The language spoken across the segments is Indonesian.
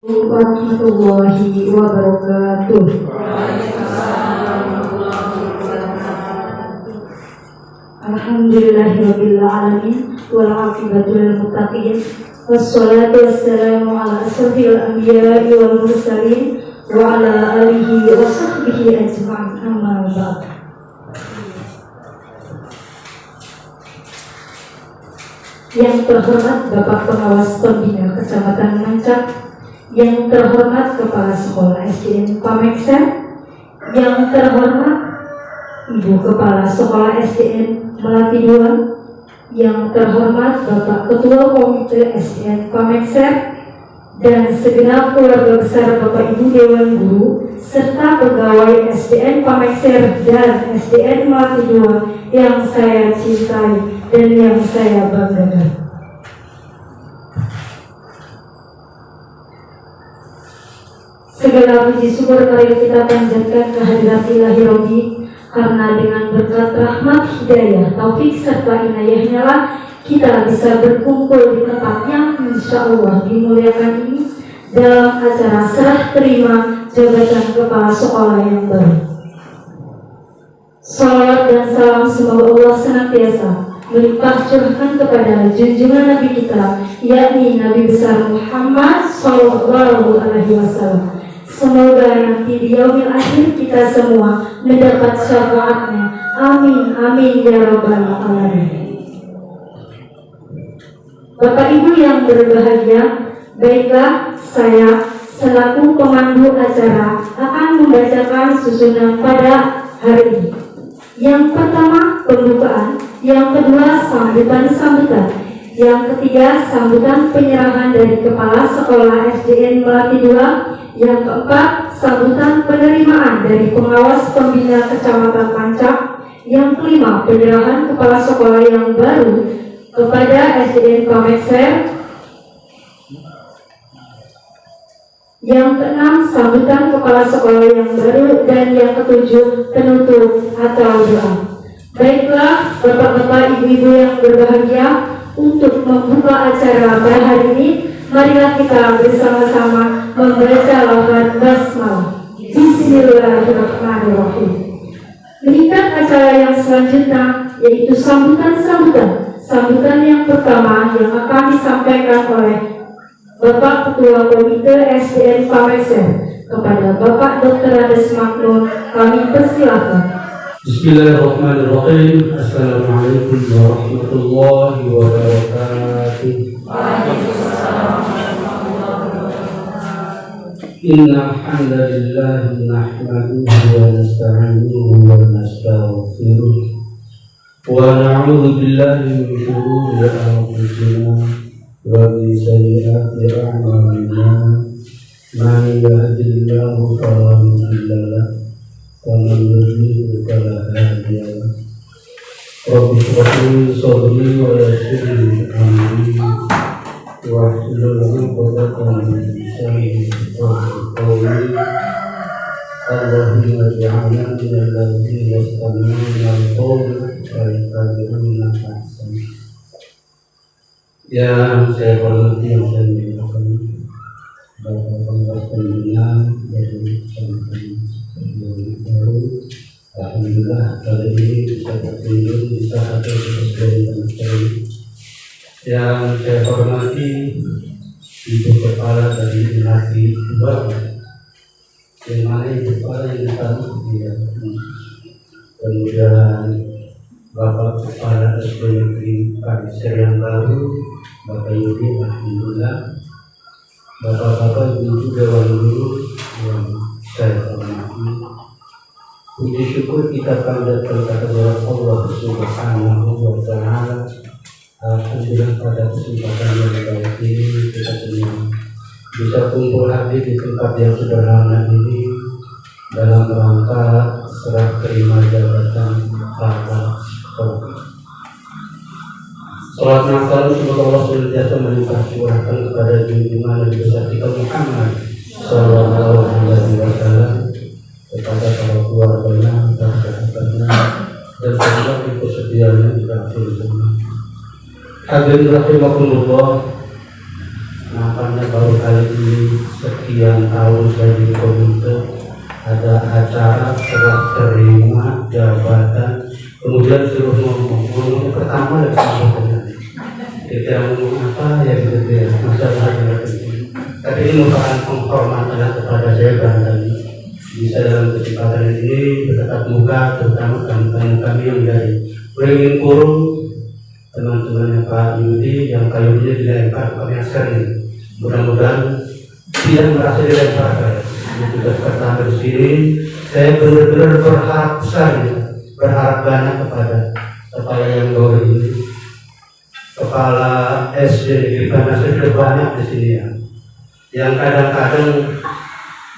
Warahmatullahi wabarakatuh. Alhamdulillahirabbil alamin wal aqibatu lil muttaqin wassalatu wassalamu ala asyrofil anbiya'i wal mursalin wa ala alihi wa sahbihi ajma'in, amma ba'd. Yang terhormat Bapak Pengawas Pembina Kecamatan Mancak, yang terhormat Kepala Sekolah SDN Pamekser, yang terhormat Ibu Kepala Sekolah SDN Melati II, yang terhormat Bapak Ketua Komite SDN Pamekser, dan segenap keluarga besar Bapak Ibu Dewan Guru serta pegawai SDN Pamekser dan SDN Melati II yang saya cintai dan yang saya banggakan. Segala puji syukur mari kita panjatkan kehadirat Ilahi Rabbi, karena dengan berkat rahmat, hidayah, taufik serta inayahnya lah kita bisa berkumpul di tempat yang insya Allah dimuliakan ini dalam acara serah terima jabatan kepala sekolah yang baru. Salawat dan salam semoga Allah senantiasa melimpah curahkan kepada junjungan Nabi kita, yakni Nabi besar Muhammad Sallallahu Alaihi Wasallam. Semoga nanti di yaumil akhir kita semua mendapat syafaatnya. Amin, amin ya rabbal alamin. Bapak Ibu yang berbahagia, baiklah saya selaku pemandu acara akan membacakan susunan pada hari ini. Yang pertama pembukaan, yang kedua sambutan, yang ketiga sambutan penyerahan dari Kepala Sekolah SDN Melati II, yang keempat sambutan penerimaan dari Pengawas Pembina Kecamatan Mancak, yang kelima penyerahan Kepala Sekolah yang baru kepada SDN Pamekser, yang keenam sambutan Kepala Sekolah yang baru, dan yang ketujuh penutup atau doa. Baiklah Bapak-bapak, Ibu-ibu yang berbahagia, untuk membuka acara pada hari ini, marilah kita bersama-sama membaca lafaz basmalah. Bismillahirrahmanirrahim. Meningkat acara yang selanjutnya yaitu sambutan yang pertama yang akan disampaikan oleh Bapak Ketua Komite SDN Pamekser kepada Bapak Dr. Andes Maknur. Kami persilahkan. Bismillahirrahmanirrahim. Assalamualaikum warahmatullahi wabarakatuh. Innal hamdalillah nahmaduhu wa nasta'inuhu wa nastaghfiruh wa na'udzu billahi min shururi anfusina wa min sayyiati a'malina. Man yahdihillahu fala mudilla lahu wa man yudlil fala hadiya lahu. Rabbi shrah li sadri wa yassir li amri wahlul 'uqdatam min lisani yafqahu qawli. Allahumma ij'alna minal ladzina yastami'una al-qawla fayattabi'una ahsana. Yang saya hormati, yang saya muliakan Bapak Pengawas Pembina dari Kecamatan Baru, alhamdulillah kali ini bisa berkunjung di salah satu SDN Pamekser. Yang saya hormati Ibu Kepala dari Melati II, yang mana Ibu Kepala yang pertama dia, kemudian Bapak Kepala SDN Negeri Pamekser yang baru, Bapak Yudi, alhamdulillah, Bapak-bapak, Ibu Dewan Guru yang saya hormati. Puji syukur kita panjatkan kepada Allah Subhanahu wa Ta'ala. Alhamdulillah pada kesempatan yang baik ini kita semua bisa kumpul hadir di tempat yang sederhana ini dalam rangka serah terima jabatan kepala sekolah. Salat dan salam semoga Allah senantiasa melimpah curahkan kepada junjungan Nabi besar kita Muhammad Sallallahu Alaihi Wasallam, kepada para keluarganya, sahabatnya, dan semoga kesediaannya di akhir zaman. Hadirin rahimakumullah, nampaknya baru kali ini sekian tahun saya di komite, ada acara serah terima jabatan, kemudian suruh ngomong pertama dan sebagainya. Kita ngomong apa ya gitu ya, masalah yang penting. Tapi ini merupakan penghormatan kepada saya barangkali bisa dalam kesempatan ini bertatap muka, terutama tamu kami yang dari Beringin Kurung, teman-temannya Pak Yudi yang kayunya dilempar ke Meser ini. Mudah-mudahan tidak merasa dilempar. Tugas pertama di sini, saya benar-benar berharap besar, berharap banyak kepada kepala yang baru ini, kepala SD di mana sudah banyak di sini ya. Yang kadang-kadang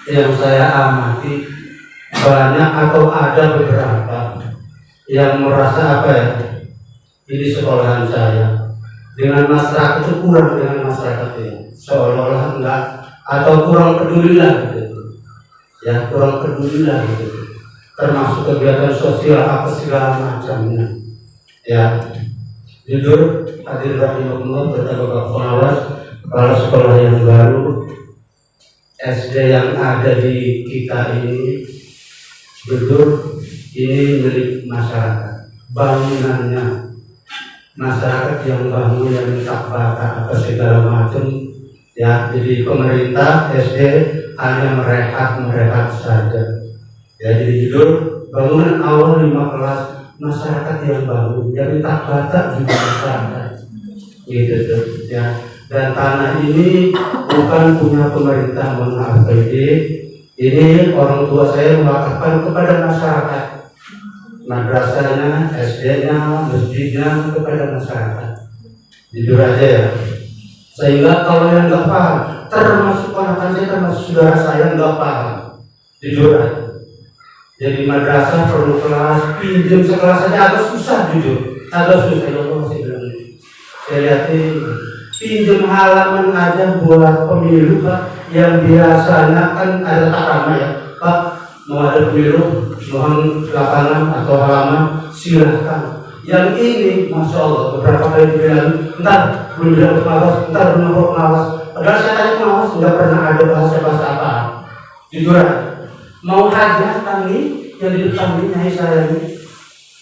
yang saya amati banyak atau ada beberapa yang merasa apa ya, ini sekolahan saya dengan masyarakat itu kurang dengan masyarakat ini, seolah-olah enggak atau kurang peduli lah gitu. Ya kurang peduli lah gitu, termasuk kegiatan sosial apa segala macamnya. Ya jujur hadir rahimahullah bersama pengawas kepala sekolah yang baru, SD yang ada di kita ini, jujur ini milik masyarakat, bangunannya masyarakat yang bangun, yang tak bata apa segala macam. Ya jadi pemerintah SD hanya merehat saja. Ya jadi jujur bangunan awal 5 kelas masyarakat yang bangun, jadi tak bata juga masyarakat. Gitu tuh ya. Dan tanah ini bukan punya pemerintah, mohon maaf ini orang tua saya mewakafkan kepada masyarakat, madrasahnya, SD-nya, masjidnya kepada masyarakat. Jujur aja ya. Sehingga kalau yang nggak paham, termasuk ponakan saya, termasuk saudara saya nggak paham, jujur aja. Jadi madrasah perlu kelas, pinjam sekelas saja agak susah, jujur, agak susah. Ya Allah masih bilang, saya lihat ini pinjam halaman aja buat pemilu Pak, yang biasanya kan ada tak ramai ya Pak, mau ada pemilu, mohon lapangan atau halaman silahkan. Yang ini Masya Allah beberapa kali dibilang entar belum bilang pengawas, entar belum pengawas, padahal saya tanya pengawas nggak pernah ada bahasa apa. Jujur mau hajatan nih yang di depan ini nyai saya ini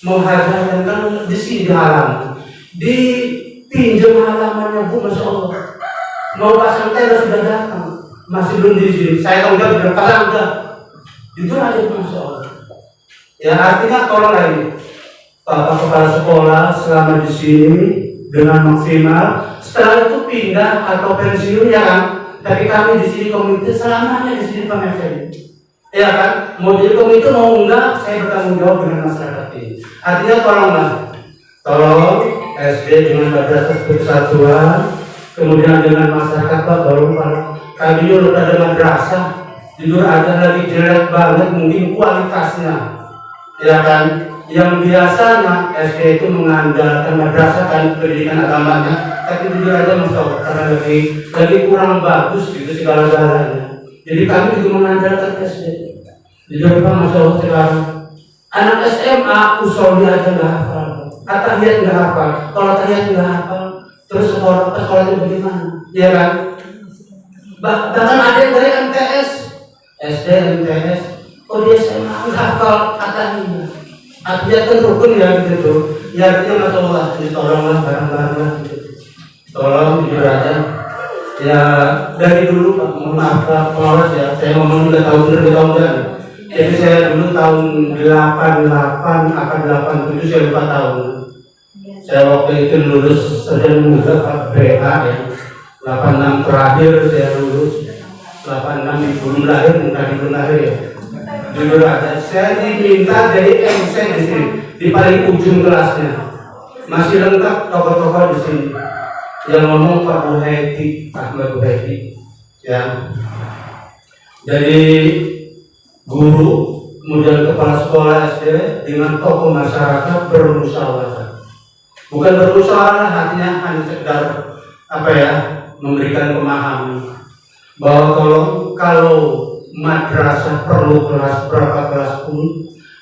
mau hajatan kan di sini di halaman, di pinjam halamannya Bu, Masya Allah. Mau pasang tenda sudah datang, masih belum di sini. Saya tahu udah pasang udah. Jujur aja Masya Allah. Ya artinya tolong lagi Bapak Kepala Sekolah selama di sini dengan maksimal. Setelah itu pindah atau pensiun ya kan. Tapi kami di sini komite selamanya di sini pengen. Ya kan. Mau jadi komite mau enggak, saya bertanggung jawab dengan masyarakat ini. Artinya tolonglah, tolong SD dengan madrasah persatuan, kemudian dengan masyarakat Pak, tolong Pak. Kami dulu ada madrasah, jujur aja lagi jelek banget mungkin kualitasnya, ya kan. Yang biasanya SD itu mengandalkan madrasah kan pendidikan agamanya, tapi jujur aja Masya Allah karena lagi kurang bagus gitu segala-galanya. Jadi kami juga mengandalkan SD. Jujur Pak Masya Allah sekarang anak SMA usul aja nggak hafal, tahiyat nggak hafal. Kalau tahiyat nggak hafal, terus sekolah itu bagaimana? Ya kan? Bahkan ada yang dari MTS, SD, MTS, dia SMA nggak hafal tahiyat. Artinya kan rukun ya gitu. Ya artinya Masya Allah, tolonglah barang-barang gitu. Tolong jujur aja. Ya dari dulu Pak, mohon maaf Pak pengawas ya, saya ngomong udah tahun berapa. Jadi saya dulu tahun 88 apa 87 saya lupa tahun. Saya waktu itu lulus sedang muda Pak BA ya. 86 terakhir saya lulus. 86 belum lahir, belum lahir ya. Jujur aja, saya diminta jadi MC di sini, di paling ujung kelasnya. Masih lengkap tokoh-tokoh di sini. Yang ngomong Pak Buhedi, Ahmad Buhedi, ya. Jadi guru, kemudian kepala sekolah SD dengan tokoh masyarakat bermusyawarah. Bukan bermusyawarah, artinya hanya sekedar apa ya, memberikan pemahaman bahwa kalau madrasah perlu kelas berapa kelas pun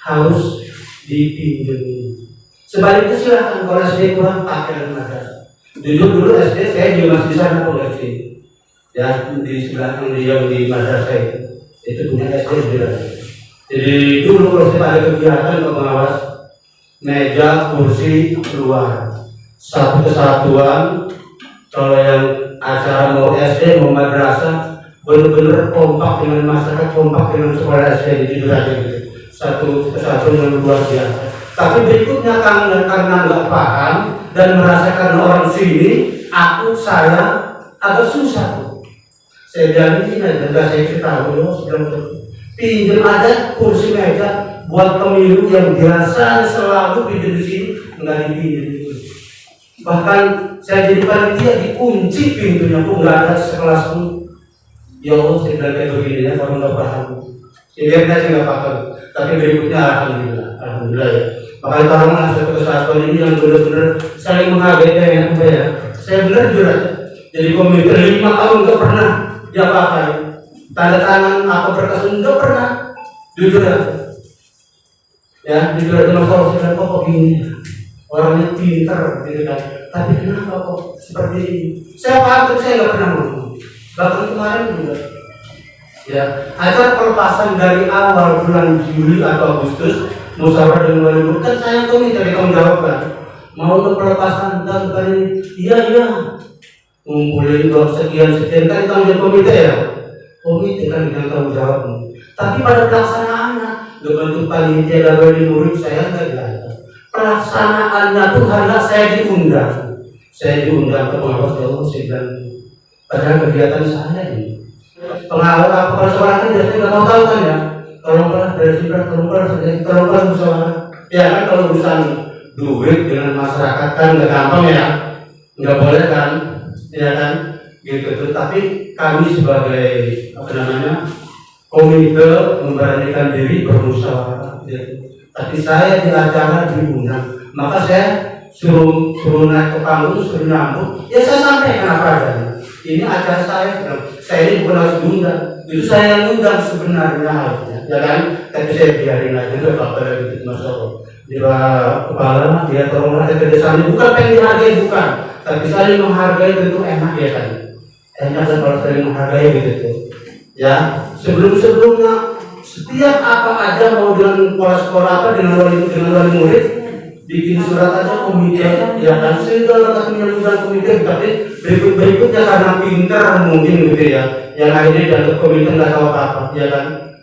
harus dipinjam. Sebaliknya silakan kalau SD kurang pakai madrasah. Dulu SD saya juga masih di sana kok SD. Ya di sebelah yang di madrasah itu punya SD juga. Jadi dulu kalau saya ada kegiatan pengawas meja kursi keluar satu kesatuan. Kalau yang acara mau SD mau madrasah benar-benar kompak dengan masyarakat, kompak dengan sekolah SD di situ aja gitu. Satu kesatuan yang luar biasa. Tapi berikutnya karena nggak paham dan merasakan orang sini, saya agak susah tuh. Saya bilang ini aja, saya cerita dulu, pinjam aja kursi meja buat pemilu yang biasa selalu pinjam di sini, nggak dipinjam. Bahkan saya jadi panitia dikunci pintunya pun nggak ada sekelas pun. Ya Allah, saya bilang kayak begini ya, kalau nggak paham. Ini saya nggak paham. Tapi berikutnya alhamdulillah ya. Makanya tolonglah satu kesatuan ini yang benar-benar saling menghargai ya. Saya benar juga. Jadi komite 5 tahun nggak pernah diapa-apain. Tanda tangan apa berkas nggak pernah. Jujur ya. Ya, jujur aja masalah saya kok gini. Orangnya pintar gitu kan. Tapi kenapa kok seperti ini? Saya paham, saya nggak pernah ngomong. Bahkan kemarin juga. Ya, acara pelepasan dari awal bulan Juli atau Agustus musyawarah dengan wali murid kan saya komite tanggung jawab kan. Mau untuk pelepasan dan kali iya ngumpulin uang sekian kan tanggung jawab komite ya. Komite kan yang tanggung jawab. Tapi pada pelaksanaannya bentuk panitia wali murid saya nggak ada. Pelaksanaannya tuh hanya saya diundang ke pengawas kalau sedang padahal kegiatan saya ini. Pengawal apa kalau seorang kan biasanya nggak tahu kan ya. Kalau dari sibrak kalau musyawarah. Ya kan kalau urusan duit dengan masyarakat kan nggak gampang ya, nggak boleh kan, ya kan, gitu. Tapi kami sebagai komite memberanikan diri bermusyawarah. Gitu. Tapi saya di acara diundang, maka saya suruh naik ke panggung, suruh nyambut. Ya saya sampaikan apa adanya. Ini acara saya ini bukan harus diundang. Itu saya yang undang sebenarnya harusnya, ya kan? Tapi saya biarin aja itu apa gitu masalah. Dia kepala, dia tolonglah kerjasama bukan pengen dihargai bukan, tapi saling menghargai tentu enak ya kan? Enak kan kalau saling menghargai gitu. Ya sebelumnya setiap apa aja mau dengan sekolah apa dengan wali murid bikin surat aja komite ya kan segala macam menyalurkan komite tapi berikutnya karena pintar mungkin gitu ya yang akhirnya dan komite nggak tahu apa ya kan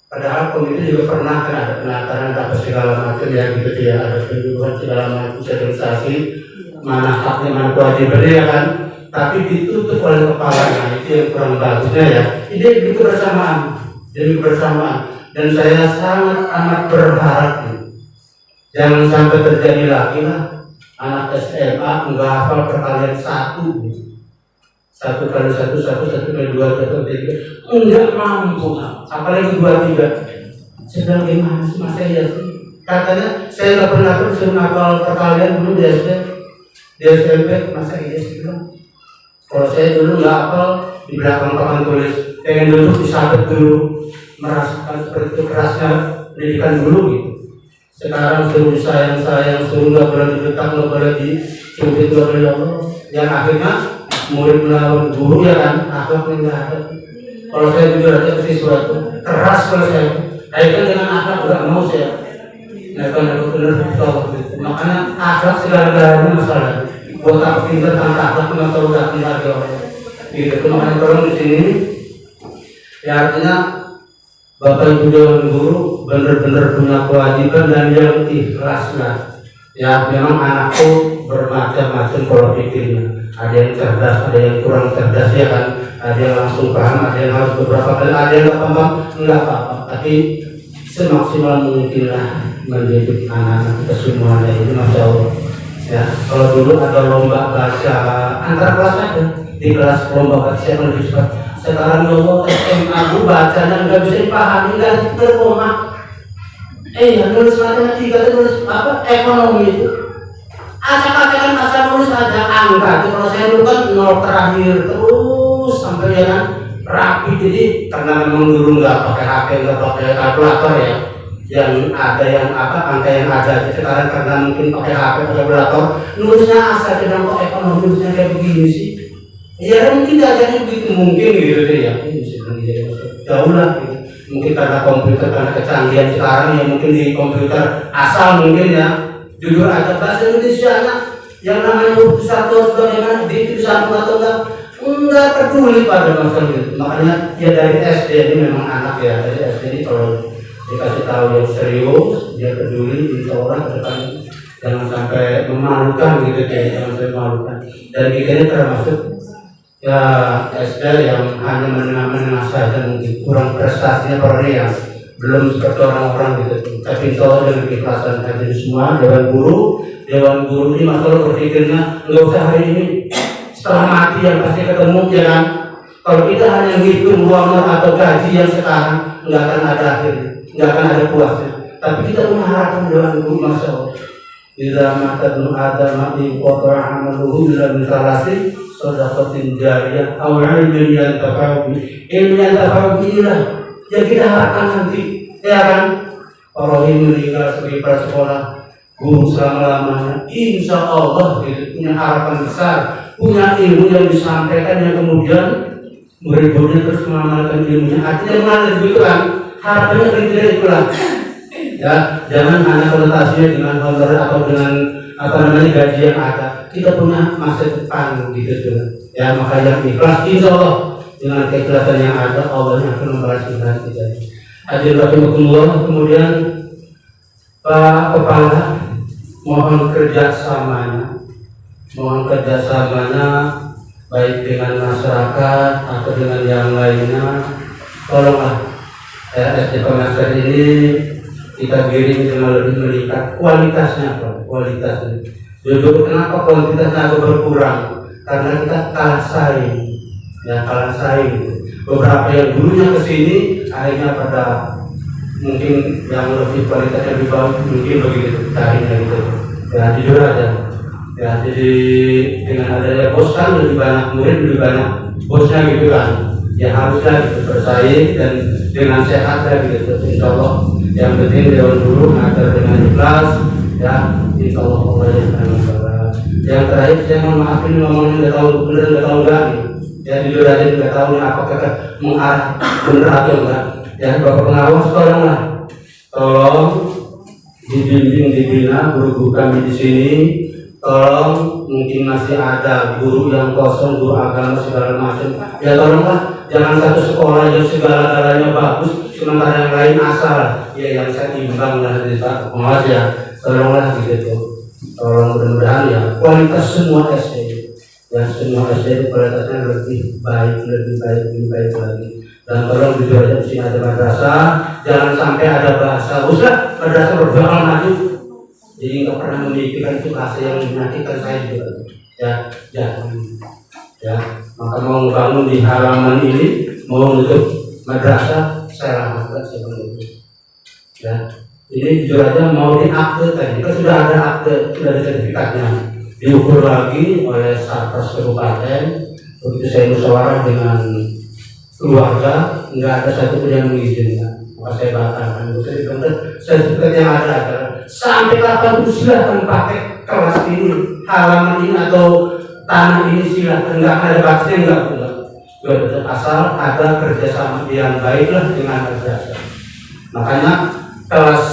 padahal komite juga pernah kan ada penataran apa segala macam ya gitu ya ada penjualan segala macam sosialisasi mana haknya mana kewajibannya ya kan tapi ditutup oleh kepalanya itu yang kurang bagusnya ya ini kebersamaan dan saya sangat amat berharap jangan sampai terjadi lagi lah anak SMA nggak hafal perkalian satu kali satu kali dua enggak mampu apalagi 2, 3 sedang gimana sih mas saya katanya saya nggak pernah disuruh hafal perkalian dulu di SMP masa iya sih kalau saya dulu nggak hafal di belakang papan tulis pengen duduk disabet dulu merasakan seperti itu kerasnya pendidikan dulu gitu sekarang suruh sayang suruh nggak boleh didetak nggak boleh dicubit nggak boleh Allah yang akhirnya murid melawan guru ya kan akhlaknya nggak ada kalau saya jujur aja ke siswa itu keras kalau saya kaitkan dengan akhlak nggak mau saya kan aku benar betul makanya akhlak segala-galanya masalah buat aku pintar tanpa akhlak nggak tahu nggak lagi orang gitu makanya tolong di sini ya artinya Bapak Ibu Dewan Guru benar-benar punya kewajiban dan yang ikhlas ya memang anakku bermacam-macam pola pikirnya ada yang cerdas, ada yang kurang cerdas ya kan ada yang langsung paham, ada yang harus beberapa kali ada yang nggak paham, nggak apa-apa tapi semaksimal mungkin lah mendidik anak-anak kita semuanya itu Masya Allah ya kalau dulu ada lomba baca antar kelas aja di kelas lomba baca siapa lebih cepat sekarang logo SMA aku bacanya nggak bisa dipahami nggak terkoma nulis matematika nulis apa ekonomi itu acak-acakan asal nulis ada angka itu kalau saya dulu kan 0 terakhir terus sampai ya kan rapi jadi karena memang dulu nggak pakai HP nggak pakai kalkulator ya yang ada yang apa angka yang ada sekarang karena mungkin pakai HP pakai kalkulator nulisnya asal dengan kok ekonomi nulisnya kayak begini sih Ya mungkin diajarnya begitu mungkin gitu deh ya. Ini bisa diajarnya jauh lah gitu. Mungkin karena komputer, karena kecanggihan sekarang ya mungkin di komputer asal mungkin ya. Jujur aja bahasa Indonesia yang namanya huruf satu bagaimana di satu atau enggak peduli pada masalah itu. Makanya ya dari SD ini memang anak ya, dari SD ini kalau dikasih tahu yang serius, dia peduli, insya Allah ke depan jangan sampai memalukan gitu ya, jangan sampai memalukan. Dan kita ini termasuk ya SD yang hanya menengah-menengah saja, mungkin kurang prestasinya per yang belum seperti orang-orang gitu. Tapi insya Allah dengan keikhlasan hadir semua dewan guru ini masalah berpikirnya nggak usah hari ini, setelah mati yang pasti ketemu ya kan. Kalau kita hanya ngitung honor atau gaji yang sekarang nggak akan ada akhirnya, nggak akan ada puasnya. Tapi kita punya harapan dewan guru masya Allah. Bila mata belum ada mati kotor amaluhu bila misalasi sedekatin jariyah awal ilmu yang tafawi inilah yang kita harapkan nanti ya kan. Orang ini meninggal sebagai prasekolah guru selama-lamanya insya Allah gitu, punya harapan besar, punya ilmu yang disampaikan yang kemudian murid-muridnya terus mengamalkan ilmunya. Artinya mengalir gitu kan, harapannya kira-kira itulah ya. Jangan hanya konotasinya dengan honor atau dengan apa namanya gaji yang ada. Kita punya masa depan gitu ya. Maka yang ikhlas insya Allah dengan keikhlasan yang ada Allah yang akan membalas kita. Hadirin rahimakumullah. Kemudian Pak Kepala mohon kerjasamanya baik dengan masyarakat atau dengan yang lainnya. Tolonglah SD Pemasar ini kita giring dengan lebih meningkat kualitasnya. Jujur kenapa kualitasnya agak berkurang? Karena kita kalah saing. Beberapa yang dulunya kesini akhirnya pada mungkin yang lebih kualitasnya lebih bagus mungkin begitu carinya gitu. Ya jujur aja. Ya jadi dengan adanya bos kan lebih banyak murid, lebih banyak bosnya gitu kan. Ya harusnya gitu bersaing dan dengan sehat ya gitu. Insya Allah yang penting dewan dulu ngajar dengan ikhlas ya. Insya Allah Allah yang akan membalas. Yang terakhir saya mohon maaf ini ngomongnya nggak tahu benar nggak tahu enggak nih. Ya jujur aja nggak tahu nih apakah mengarah benar atau enggak. Ya Bapak pengawas tolong dibimbing dibina guru-guru kami di sini. Tolong mungkin masih ada guru yang kosong, guru agama segala macam. Ya tolonglah jangan satu sekolah yang segala-galanya bagus, sementara yang lain asal. Ya yang saya imbang lah dari Pak pengawas ya. Tolonglah gitu. Tolong mudah-mudahan ya kualitas semua SD. Ya semua SD kualitasnya lebih baik lagi. Dan tolong jujur aja di sini ada madrasah, jangan sampai ada bahasa usah madrasah berdoa maju. Jadi nggak pernah memikirkan itu bahasa yang menyakitkan saya juga. Ya, maka mau bangun di halaman ini, mau menutup madrasah, saya lakukan seperti itu. Ya, ini jujur aja mau diakte tadi, kan sudah ada akte, sudah ada sertifikatnya. Diukur lagi oleh Satgas Kabupaten. Begitu saya musyawarah dengan keluarga, nggak ada satu pun yang mengizinkan. Maka saya batalkan sertifikat yang ada adalah sampai kapan itu silahkan pakai kelas ini, halaman ini atau tanah ini silahkan, nggak ada batasnya nggak. Asal ada kerjasama yang baiklah dengan madrasah. Makanya kelas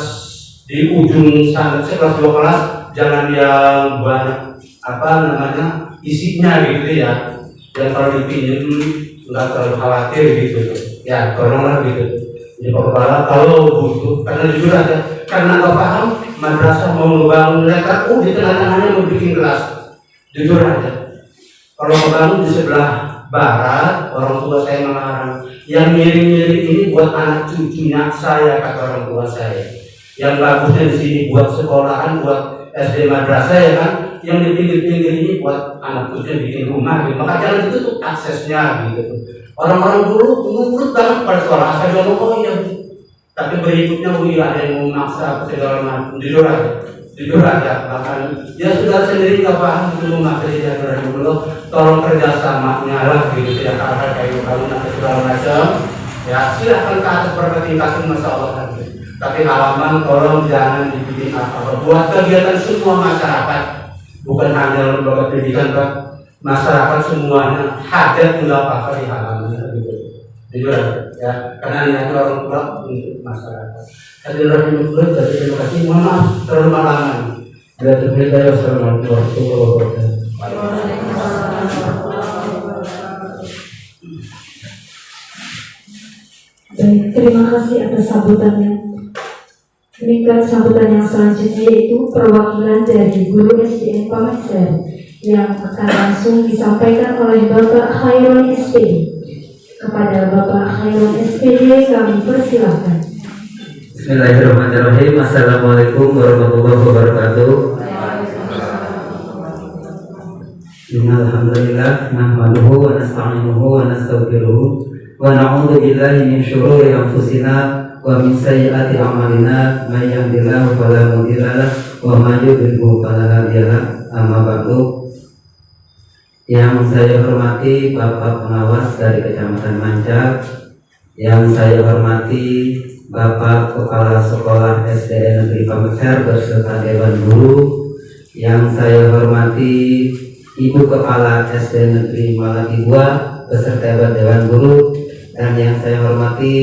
di ujung sana, kelas 2 kelas jangan yang banyak isinya gitu ya. Yang kalau dipinjam nggak terlalu khawatir gitu. Ya tolonglah gitu. Jadi Pak Kepala kalau butuh, karena jujur aja, karena nggak paham madrasah mau membangun letter di tengah-tengahnya mau bikin kelas. Jujur aja, kalau membangun di sebelah barat, orang tua saya melarang. Yang miring-miring ini buat anak cucunya saya, kata orang tua saya. Yang bagusnya di sini buat sekolahan, buat SD madrasah ya kan. Yang di pinggir-pinggir ini buat anak cucunya bikin rumah gitu. Maka jangan ditutup aksesnya gitu. Orang-orang dulu nurut banget pada sekolah, asal dia ngomong iya. Tapi berikutnya ada yang mau memaksa segala macam. Jujur aja, bahkan ya sudah sendiri nggak paham itu memaksa dia dulu. Tolong kerjasamanya lah gitu ya, karena kayak bangun atau segala macam. Ya silahkan ke atas berapa tingkat masya Allah kan. Tapi halaman tolong jangan dibikin apa-apa. Buat kegiatan semua masyarakat, bukan hanya lembaga pendidikan Pak. masyarakat semuanya hadir mendapatkan di halaman gitu. Jujur ya, karena niatnya orang tua untuk masyarakat. Hadirin rahimakumullah, jadi terima kasih. Mohon maaf terlalu lama. Bila terjadi wassalamualaikum warahmatullahi wabarakatuh. Baik, terima kasih atas sambutannya. Meningkat sambutan yang selanjutnya yaitu perwakilan dari Guru SDN Pamekser yang akan langsung disampaikan oleh Bapak Khairul SPD. Kepada Bapak Khairul SPD kami persilahkan. Bismillahirrahmanirrahim. Assalamualaikum warahmatullahi wabarakatuh. Innalhamdulillah nahmaduhu wa nasta'inuhu wa nastaghfiruh wa na'udzu billahi min syururi anfusina wa min sayyiati a'malina may yahdihillahu fala mudilla lahu wa may yudlil fala hadiya lahu. Amma ba'du. Yang saya hormati Bapak Pengawas dari Kecamatan Mancak, yang saya hormati Bapak Kepala Sekolah SDN Negeri Pamekser beserta Dewan Guru, yang saya hormati Ibu Kepala SD Negeri Malaki II beserta Dewan Guru, dan yang saya hormati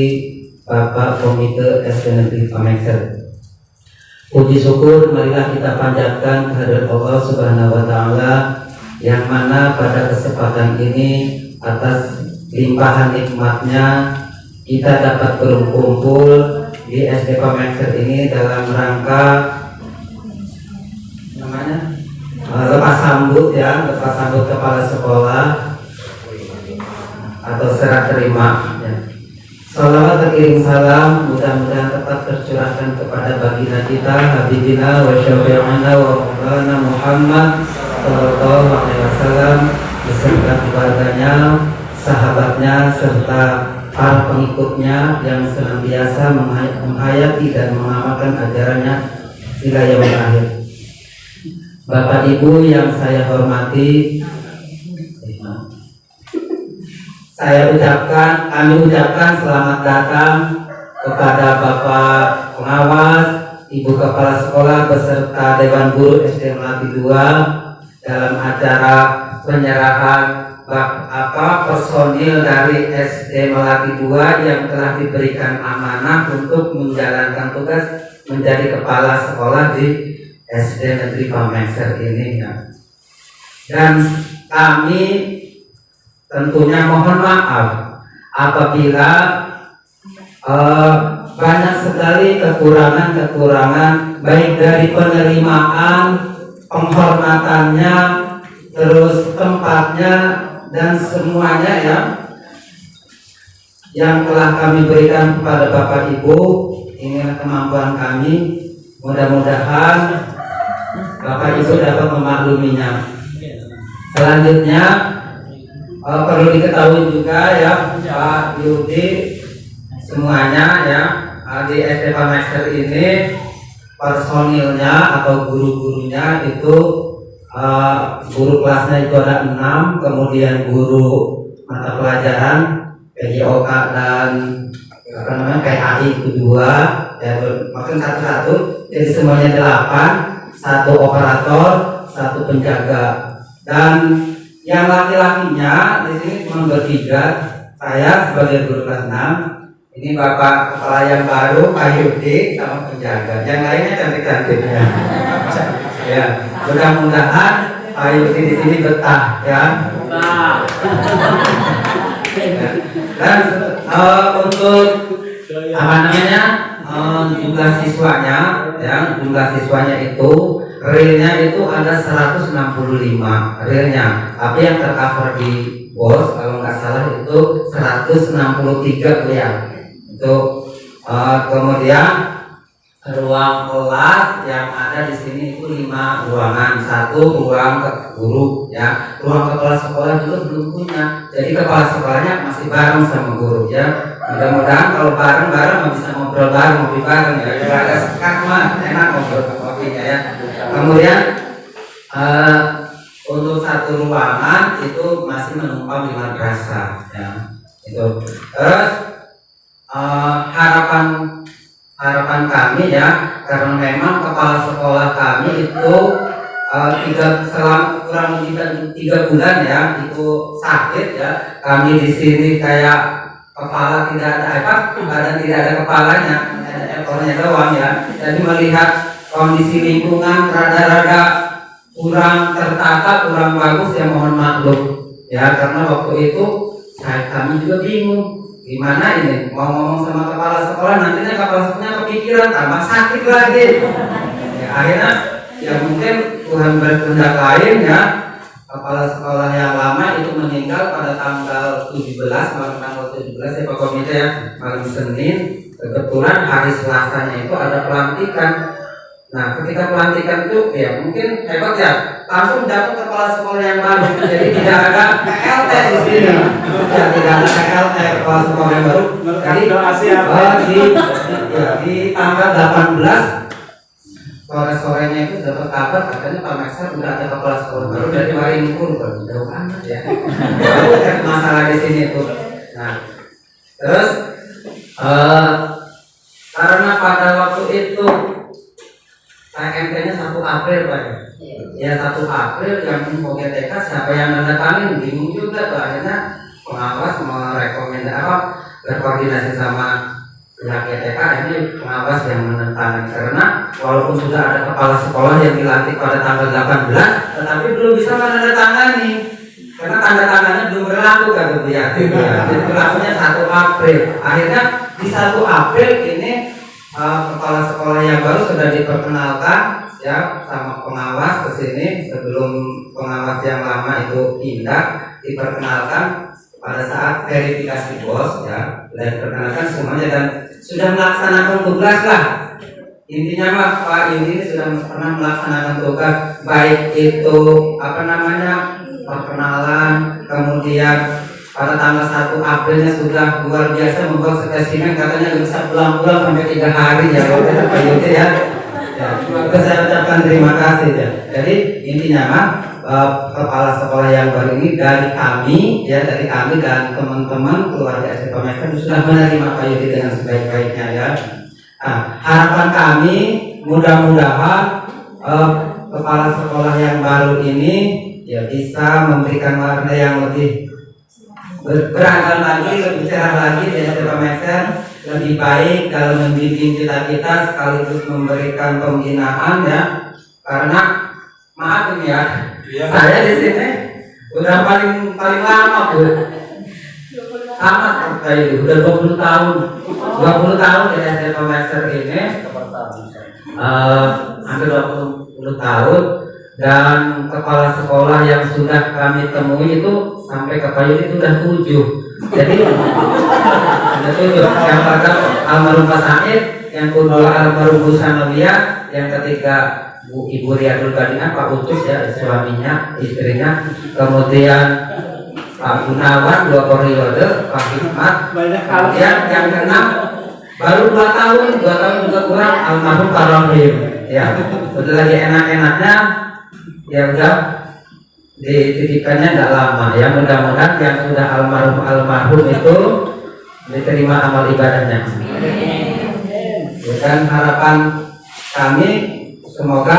Bapak Komite SD Negeri Pamekser. Puji syukur marilah kita panjatkan kehadirat Allah Subhanahu wa taala yang mana pada kesempatan ini atas limpahan nikmatnya kita dapat berkumpul di SD Pamekser ini dalam rangka namanya lepas sambut kepala sekolah atau serah terima ya. Salawat terkirim salam mudah-mudahan tetap tercurahkan kepada baginda kita Habibina wa syafi'ina wa maulana Muhammad sallallahu alaihi wasallam beserta keluarganya, sahabatnya serta para pengikutnya yang senantiasa menghayati dan mengamalkan ajarannya hingga yaumil akhir. Bapak Ibu yang saya hormati, kami ucapkan selamat datang kepada Bapak Pengawas, Ibu Kepala Sekolah beserta Dewan Guru SD Melati II dalam acara penyerahan personil dari SD Melati II yang telah diberikan amanah untuk menjalankan tugas menjadi kepala sekolah di SD Negeri Pamekser ini ya. Dan kami tentunya mohon maaf apabila banyak sekali kekurangan baik dari penerimaan, penghormatannya, terus tempatnya dan semuanya ya yang telah kami berikan kepada Bapak Ibu. Inilah kemampuan kami, mudah-mudahan Bapak Ibu dapat memakluminya. Selanjutnya perlu diketahui juga ya Pak Yudi semuanya ya di SD Pamekser ini personilnya atau guru-gurunya itu guru kelasnya itu ada 6, kemudian guru mata pelajaran PJOK dan PAI itu 2 ya, maksud satu-satu, jadi semuanya 8, 1 operator, 1 penjaga, dan yang laki-lakinya di sini cuma bertiga, saya sebagai guru kelas 6, ini Bapak Kepala yang baru Pak Yudi sama penjaga, yang lainnya cantik-cantiknya. Ya, mudah-mudahan Pak Yudi di sini betah ya. Dan untuk apa namanya jumlah siswanya ya, jumlah siswanya itu realnya itu ada 165 realnya, tapi yang tercover di BOS kalau nggak salah itu 163 ya. Itu kemudian ruang kelas yang ada di sini itu 5 ruangan, 1 ruang ke guru ya, ruang kepala sekolah juga belum punya, jadi kepala sekolahnya masih bareng sama guru ya. Mudah-mudahan kalau bareng-bareng bisa ngobrol bareng, ngopi bareng ya, kalau ada sekat mah enak ngobrol kopinya ya. Kemudian untuk 1 ruangan itu masih menumpang di madrasah ya, itu. Terus harapan kami ya, karena memang kepala sekolah kami itu kurang lebih 3 bulan ya itu sakit ya. Kami di sini kayak kepala tidak ada badan tidak ada kepalanya, ada ekornya doang ya. Jadi melihat kondisi lingkungan rada-rada kurang tertata, kurang bagus ya, mohon maklum ya, karena waktu itu kami juga bingung gimana ini mau ngomong sama kepala sekolah, nantinya kepala sekolahnya kepikiran tambah sakit lagi ya, akhirnya ya mungkin Tuhan berkehendak lain ya. Kepala sekolah yang lama itu meninggal pada tanggal 17, malam tanggal 17 ya Pak Komite ya, malam Senin. Kebetulan hari Selasanya itu ada pelantikan. Nah ketika pelantikan itu ya mungkin hebat ya, langsung dapat kepala sekolah yang baru. Jadi tidak ada PLT di sini ya, tidak ada PLT kepala sekolah yang baru. Jadi di tanggal 18 sore-sorenya itu dapat kabar katanya Pak Mekser udah ada kepala sekolah baru dari Waringkul, jauh amat ya. Baru kan masalah di sini tuh. Nah, terus karena pada waktu itu KMP-nya 1 April Pak ya, 1 April yang info GTK siapa yang mendatangi bingung juga tuh, akhirnya pengawas berkoordinasi sama pihak GTK, ini pengawas yang menentang karena walaupun sudah ada kepala sekolah yang dilantik pada tanggal 18 tetapi belum bisa menandatangani karena tanda tangannya belum berlaku kata Bu Yati ya. Jadi berlakunya 1 April. Akhirnya di 1 April ini kepala sekolah yang baru sudah diperkenalkan ya sama pengawas ke sini sebelum pengawas yang lama itu pindah, diperkenalkan pada saat verifikasi bos ya, dan diperkenalkan semuanya dan sudah melaksanakan tugas lah. Intinya mah Pak ini sudah pernah melaksanakan tugas, baik itu perkenalan, kemudian pada tanggal 1 Aprilnya sudah luar biasa membuat spesimen, katanya bisa pulang-pulang sampai 3 hari ya Pak Yudi ya. Ya, saya ucapkan terima kasih ya. Jadi intinya mah kepala sekolah yang baru ini dari kami dan teman-teman keluarga SD Pemeksan sudah menerima Pak Yudi dengan sebaik-baiknya ya. Nah, harapan kami mudah-mudahan kepala sekolah yang baru ini ya bisa memberikan warna yang lebih beragam lagi, lebih cerah lagi di SD Pemeksan, lebih baik dalam membimbing kita sekaligus memberikan pembinaan ya. Karena maaf ini ya, saya di sini udah paling lama Bu, sama seperti itu, udah 20 tahun di SD Pemeksan ini, hampir 20 tahun, dan kepala sekolah yang sudah kami temui itu sampai ke Pak Yudi itu sudah 7. Jadi ada 7. Yang pertama almarhum Pak Said, yang kedua almarhum Bu Sanawiyah, yang ketiga Ibu Riyadul Gadinah, Pak Ucus ya suaminya, istrinya, kemudian Pak Gunawan 2 periode, Pak Hikmat, kemudian yang ke-6 baru 2 tahun juga kurang almarhum Pak Rohim ya. Betul lagi enak-enaknya ya udah dititipkannya tidak lama ya, mudah-mudahan yang sudah almarhum itu diterima amal ibadahnya. Dan harapan kami semoga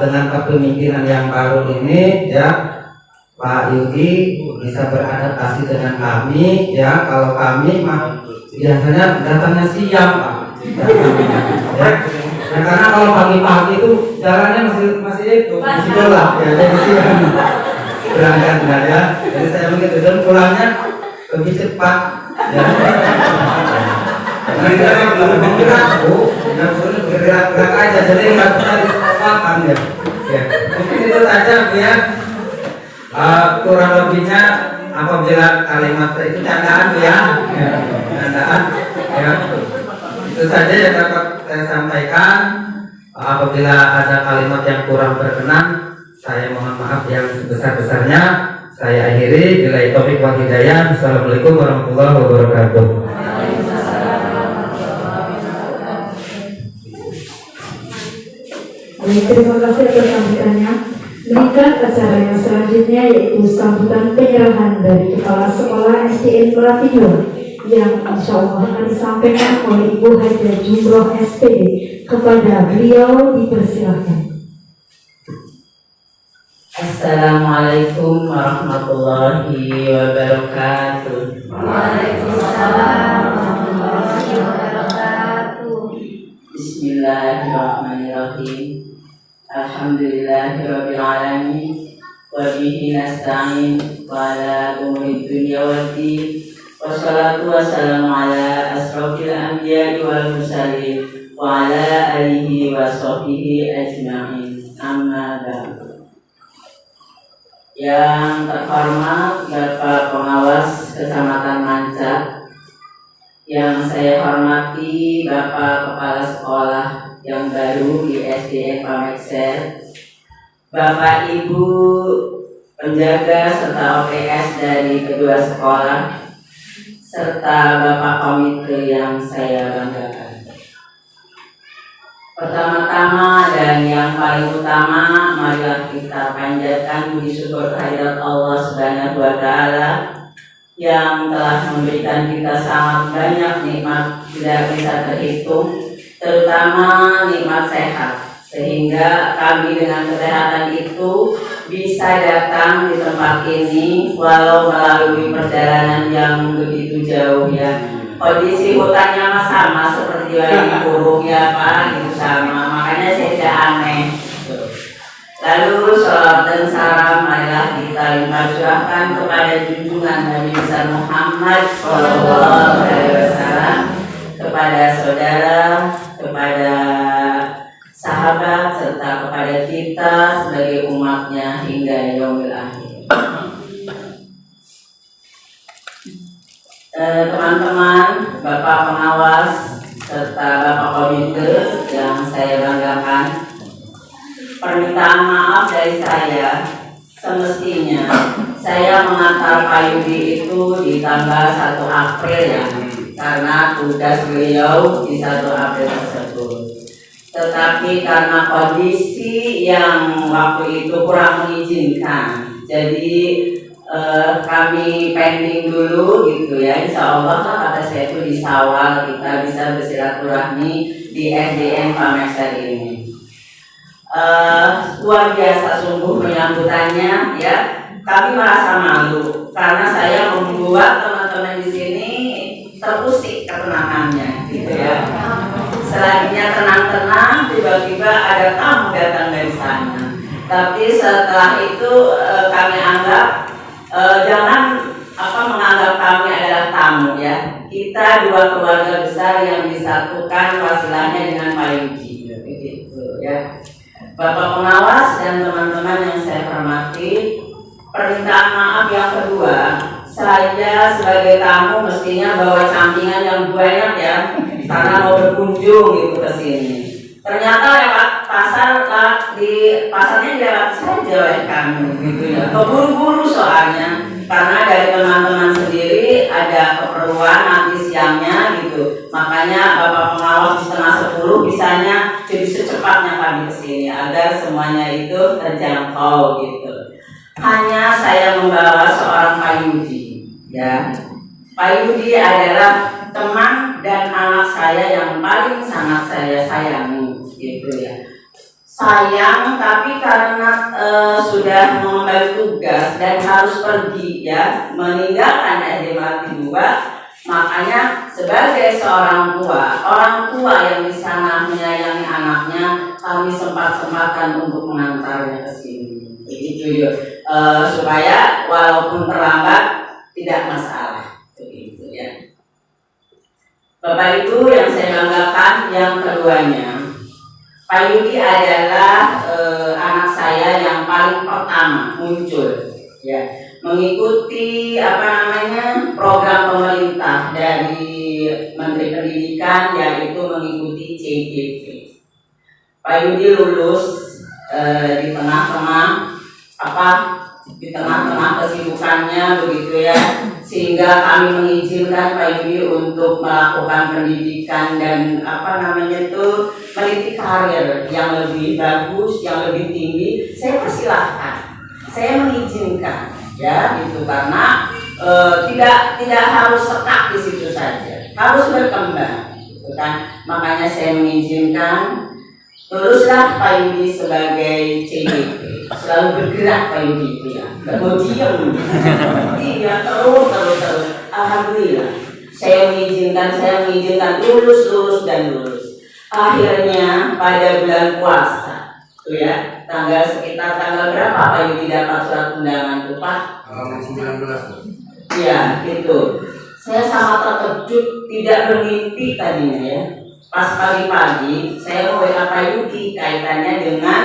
dengan kepemimpinan yang baru ini ya Pak Yudi bisa beradaptasi dengan kami ya. Kalau kami mah biasanya datangnya siang Pak ya. Nah, karena kalau pagi-pagi itu jalannya masih gelap ya, jadi siang berangkat ya. Jadi saya begitu dan pulangnya lebih cepat ya. Karena kita bergerak aja, jadi nggak bisa disekolahkan ya. Ya, mungkin itu saja ya. Kurang lebihnya apabila kalimat itu candaan ya, candaan ya. Itu saja yang dapat saya sampaikan. Apabila ada kalimat yang kurang berkenan, saya mohon maaf yang sebesar-besarnya. Saya akhiri. Billahi taufiq wal hidayah. Assalamualaikum warahmatullahi wabarakatuh. Terima kasih atas sambutannya. Berikut acara yang selanjutnya yaitu sambutan penyerahan dari Kepala Sekolah SDN Melati 2 yang insya Allah akan disampaikan oleh Ibu Haja Jumroh SPD. Kepada beliau dipersilakan. Assalamualaikum warahmatullahi wabarakatuh. Waalaikumsalam warahmatullahi wabarakatuh. Bismillahirrahmanirrahim. Alhamdulillahirabbil alamin. Wa bihi nasta'in wa ala umuri dunya waddin. Wassalatu wassalamu ala asrofil anbiya'i wal mursalin wa ala alihi wa sahbihi ajma'in. Amma ba'du. Yang terhormat Bapak Pengawas Kecamatan Mancak, yang saya hormati Bapak Kepala Sekolah yang baru di SDN Pamekser, Bapak Ibu penjaga serta OPS dari kedua sekolah, serta Bapak Komite yang saya banggakan. Pertama-tama dan yang paling utama, marilah kita panjatkan puji syukur kehadirat Allah Subhanahu wa Ta'ala yang telah memberikan kita sangat banyak nikmat tidak bisa terhitung, terutama nikmat sehat, sehingga kami dengan kesehatan itu bisa datang di tempat ini walau melalui perjalanan yang begitu jauh ya. Kondisi hutannya sama seperti yang dikurung ya Pak, itu sama, makanya saya tidak aneh. Lalu sholat dan salam marilah kita limpah curahkan kepada junjungan Nabi besar Muhammad SAW, kepada saudara, kepada sahabat, serta kepada kita sebagai umatnya hingga yaumil akhir. Teman-teman, Bapak Pengawas, serta Bapak Komite yang saya banggakan, permintaan maaf dari saya, semestinya saya mengantar Pak Yudi itu di tanggal 1 April ya, karena tugas beliau di 1 April tersebut. Tetapi karena kondisi yang waktu itu kurang mengizinkan, jadi kami pending dulu gitu ya. Insya Allah kata saya itu di Syawal kita bisa bersilaturahmi di SDN Pamekser ini. Luar biasa sungguh penyambutannya ya. Kami merasa malu karena saya membuat teman-teman di sini terusik ketenangannya gitu ya. Selanjutnya tenang-tenang, tiba-tiba ada tamu datang dari sana. Tapi setelah itu kami anggap jangan menganggap kami adalah tamu ya. Kita dua keluarga besar yang disatukan wasilahnya dengan Pak Yudi begitu ya. Bapak Pengawas dan teman-teman yang saya hormati, permintaan maaf yang kedua, saya sebagai tamu mestinya bawa sampingan yang banyak ya, karena mau berkunjung gitu ke sini. Ternyata lewat pasar, di pasarnya dilewat saja oleh kami gitu ya. Keburu-buru soalnya, karena dari teman-teman sendiri ada keperluan nanti siangnya gitu. Makanya Bapak Pengawas di 9:30 bisanya jadi secepatnya kami kesini agar semuanya itu terjangkau gitu. Hanya saya membawa seorang Pak Yudi ya. Pak Yudi adalah teman dan anak saya yang paling sangat saya sayangi gitu ya. Sayang, tapi karena sudah mengemban tugas dan harus pergi ya, meninggalkan SD Melati 2, makanya sebagai seorang tua, orang tua yang di sana menyayangi anaknya, kami sempat-sempatkan untuk mengantarnya ke sini. Begitu ya, supaya walaupun terlambat tidak masalah. Begitu ya. Bapak Ibu yang saya banggakan, yang keduanya, Pak Yudi adalah anak saya yang paling pertama muncul ya, mengikuti program pemerintah dari Menteri Pendidikan, yaitu mengikuti CGP. Pak Yudi lulus di tengah-tengah kesibukannya begitu ya, sehingga kami mengizinkan Pak Yudi untuk melakukan pendidikan dan meniti karir yang lebih bagus, yang lebih tinggi. Saya persilahkan, saya mengizinkan ya gitu, karena tidak harus setak di situ saja, harus berkembang gitu kan. Makanya saya mengizinkan, luluslah Pak Yudi sebagai CGP. selalu bergerak Pak Yudi itu ya, nggak mau diam. Iya terus. Alhamdulillah, saya mengizinkan lulus dan lulus. Akhirnya pada bulan puasa, tuh ya, sekitar tanggal berapa Pak Yudi dapat surat undangan tuh Pak? 19. Iya itu. Saya sangat terkejut, tidak bermimpi tadinya ya. Pas pagi-pagi saya WA Pak Yudi kaitannya dengan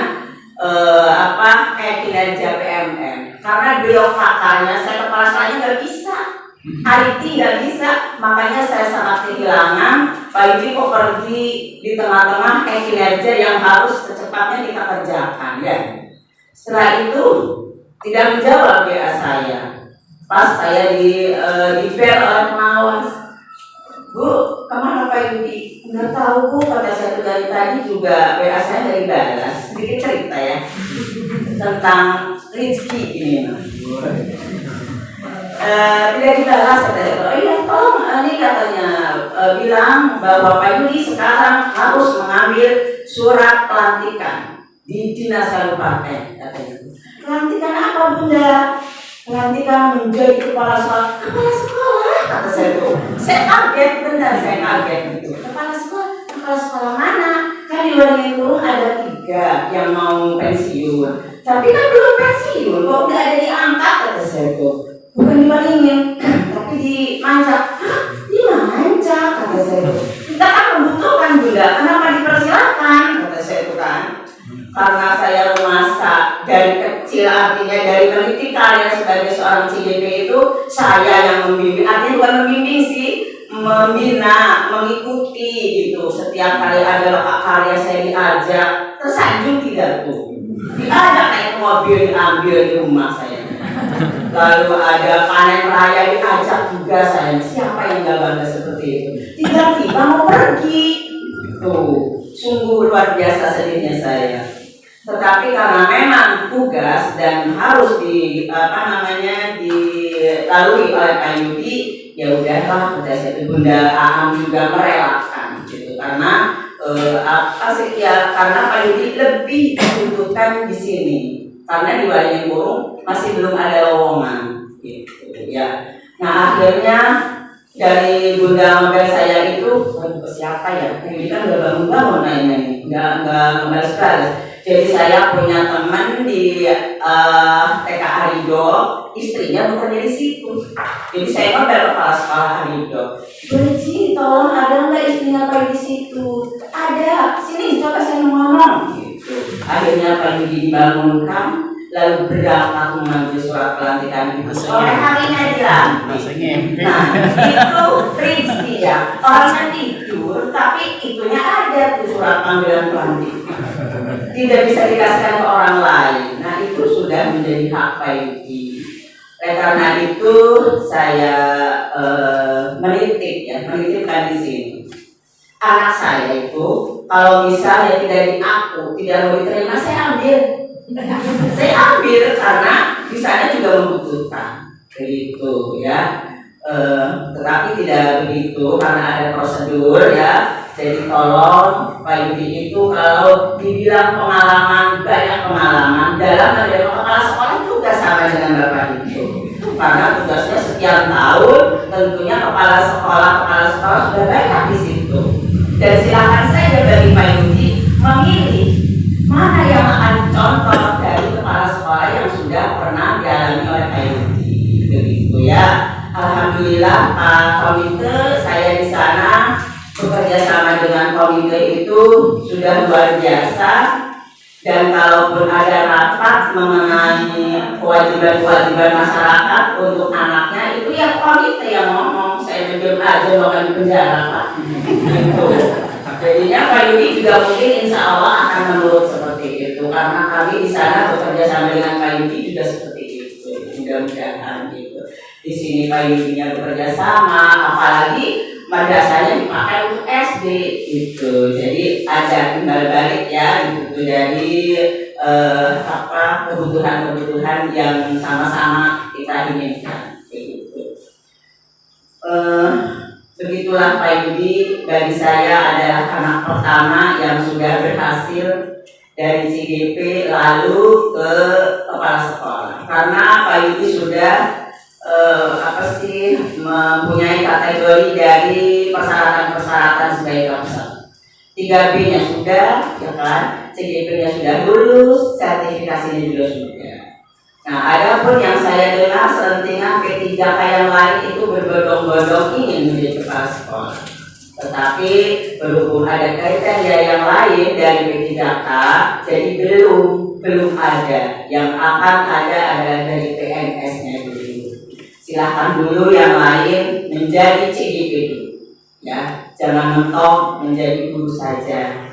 kinerja PMM. Karena beliau pakarnya, saya kepala sekolahnya nggak bisa. Ariti nggak bisa, makanya saya sangat kehilangan. Pak Yudi kok pergi di tengah-tengah kinerja yang harus secepatnya kita kerjakan ya. Setelah itu tidak menjawab WA saya. Pas saya di bel oleh pengawas, Bu, kemana Pak Yudi? Nggak tahu Bu, kata saya dari tadi juga WA saya dari balas. Sedikit cerita ya tentang rezeki ini. Tidak dibalas katanya. Oh iya tolong ini katanya bilang bahwa Pak Yudi sekarang harus mengambil surat pelantikan di dinas kabupaten katanya. Pelantikan apa Bunda? Pelantikan menjadi kepala sekolah kata saya tuh. Saya kaget benar, saya kaget gitu. Kepala sekolah mana? Kan di luar itu ada 3 yang mau pensiun. Tapi kan belum pensiun, kok udah ada diangkat kata saya tuh. Bukan di Waringin, tapi di Mancak. Hah? Di Mancak kata saya tuh. Kita kan membutuhkan Bunda, kenapa dipersilakan kata saya itu kan. Karena saya memasak dari kecil, artinya dari meniti karir sebagai seorang CDP itu saya yang membimbing, artinya bukan membimbing sih, membina, mengikuti gitu. Setiap kali ada lokak karya saya diajak, tersanjung tidak tuh, diajak naik mobil diambil di rumah saya. Lalu ada panen raya diajak juga saya. Siapa yang gak bangga seperti itu? Tiba-tiba mau pergi, tuh sungguh luar biasa sedihnya saya. Tetapi karena memang tugas dan harus dilalui oleh Pak Yudi, ya udahlah kata saya itu. Bunda Aham juga merelakan gitu karena karena Pak Yudi lebih dibutuhkan di sini karena di Waringin Burung masih belum ada lowongan gitu ya. Nah akhirnya dari Bunda Mabel saya itu siapa ya? Ini kan udah bangun-bangun ini, nggak balas-balas. Jadi saya punya teman di TK Arido, istrinya bekerja di situ. Jadi saya ngomel kepala sekolah Arido, Berji, tolong ada nggak istrinya Pak di situ? Ada, sini coba saya ngomong. Gitu. Akhirnya Pak Yudi dibangunkan, lalu berangkat mengambil surat pelantikan itu. Oleh harinya dilantik. Nah itu rezeki ya. Orangnya tidur, tapi itunya ada tuh surat panggilan pelantikan. Tidak bisa dikasihkan ke orang lain. Nah itu sudah menjadi hak Pak Yudi. Karena itu saya menitipkan di sini. Anak saya itu kalau misalnya tidak diaku, tidak mau diterima, saya ambil. Saya ambil karena di sana juga membutuhkan, begitu ya. Tetapi tidak begitu karena ada prosedur ya. Jadi tolong Pak Yudi itu kalau dibilang pengalaman, banyak pengalaman dalam menjadi kepala sekolah juga sama dengan Bapak itu. Karena tugasnya sekian tahun, tentunya kepala sekolah sudah banyak di situ. Dan silakan saja bagi Pak Yudi memilih mana yang akan contoh dari kepala sekolah yang sudah pernah dialami oleh Pak Yudi. Begitu ya. Alhamdulillah Pak Komite, saya di sana bekerja sama dengan komite itu sudah luar biasa. Dan kalaupun ada rapat mengenai kewajiban-kewajiban masyarakat untuk anaknya, itu ya komite yang ngomong. Saya menjawab aja bahkan di penjara Pak. Gitu. Jadinya Pak Yudi juga mungkin insya Allah akan menurut seperti itu karena kami di sana bekerja sama dengan Pak Yudi juga seperti itu. Mudah-mudahan gitu. Di sini Pak Yudinya bekerja sama, apalagi madrasahnya dipakai untuk SD gitu. Jadi ada timbal balik ya gitu. Jadi kebutuhan-kebutuhan yang sama-sama kita inginkan gitu. Begitulah Pak Yudi, bagi saya adalah anak pertama yang sudah berhasil dari CGP lalu ke kepala sekolah. Karena Pak Yudi sudah mempunyai kategori dari persyaratan sebagai kapser. 3B-nya sudah, ya kan? CGP-nya sudah lulus, sertifikasinya juga sudah. Nah, ada pun yang saya dengar selentingan P3K yang lain itu berbondong-bondong ingin menjadi kepala sekolah. Tetapi berhubung ada kriteria yang lain dari P3K, jadi belum ada. Yang akan ada adalah dari PNS-nya dulu. Silahkan dulu yang lain menjadi CGP dulu, ya, jangan mentok menjadi guru saja.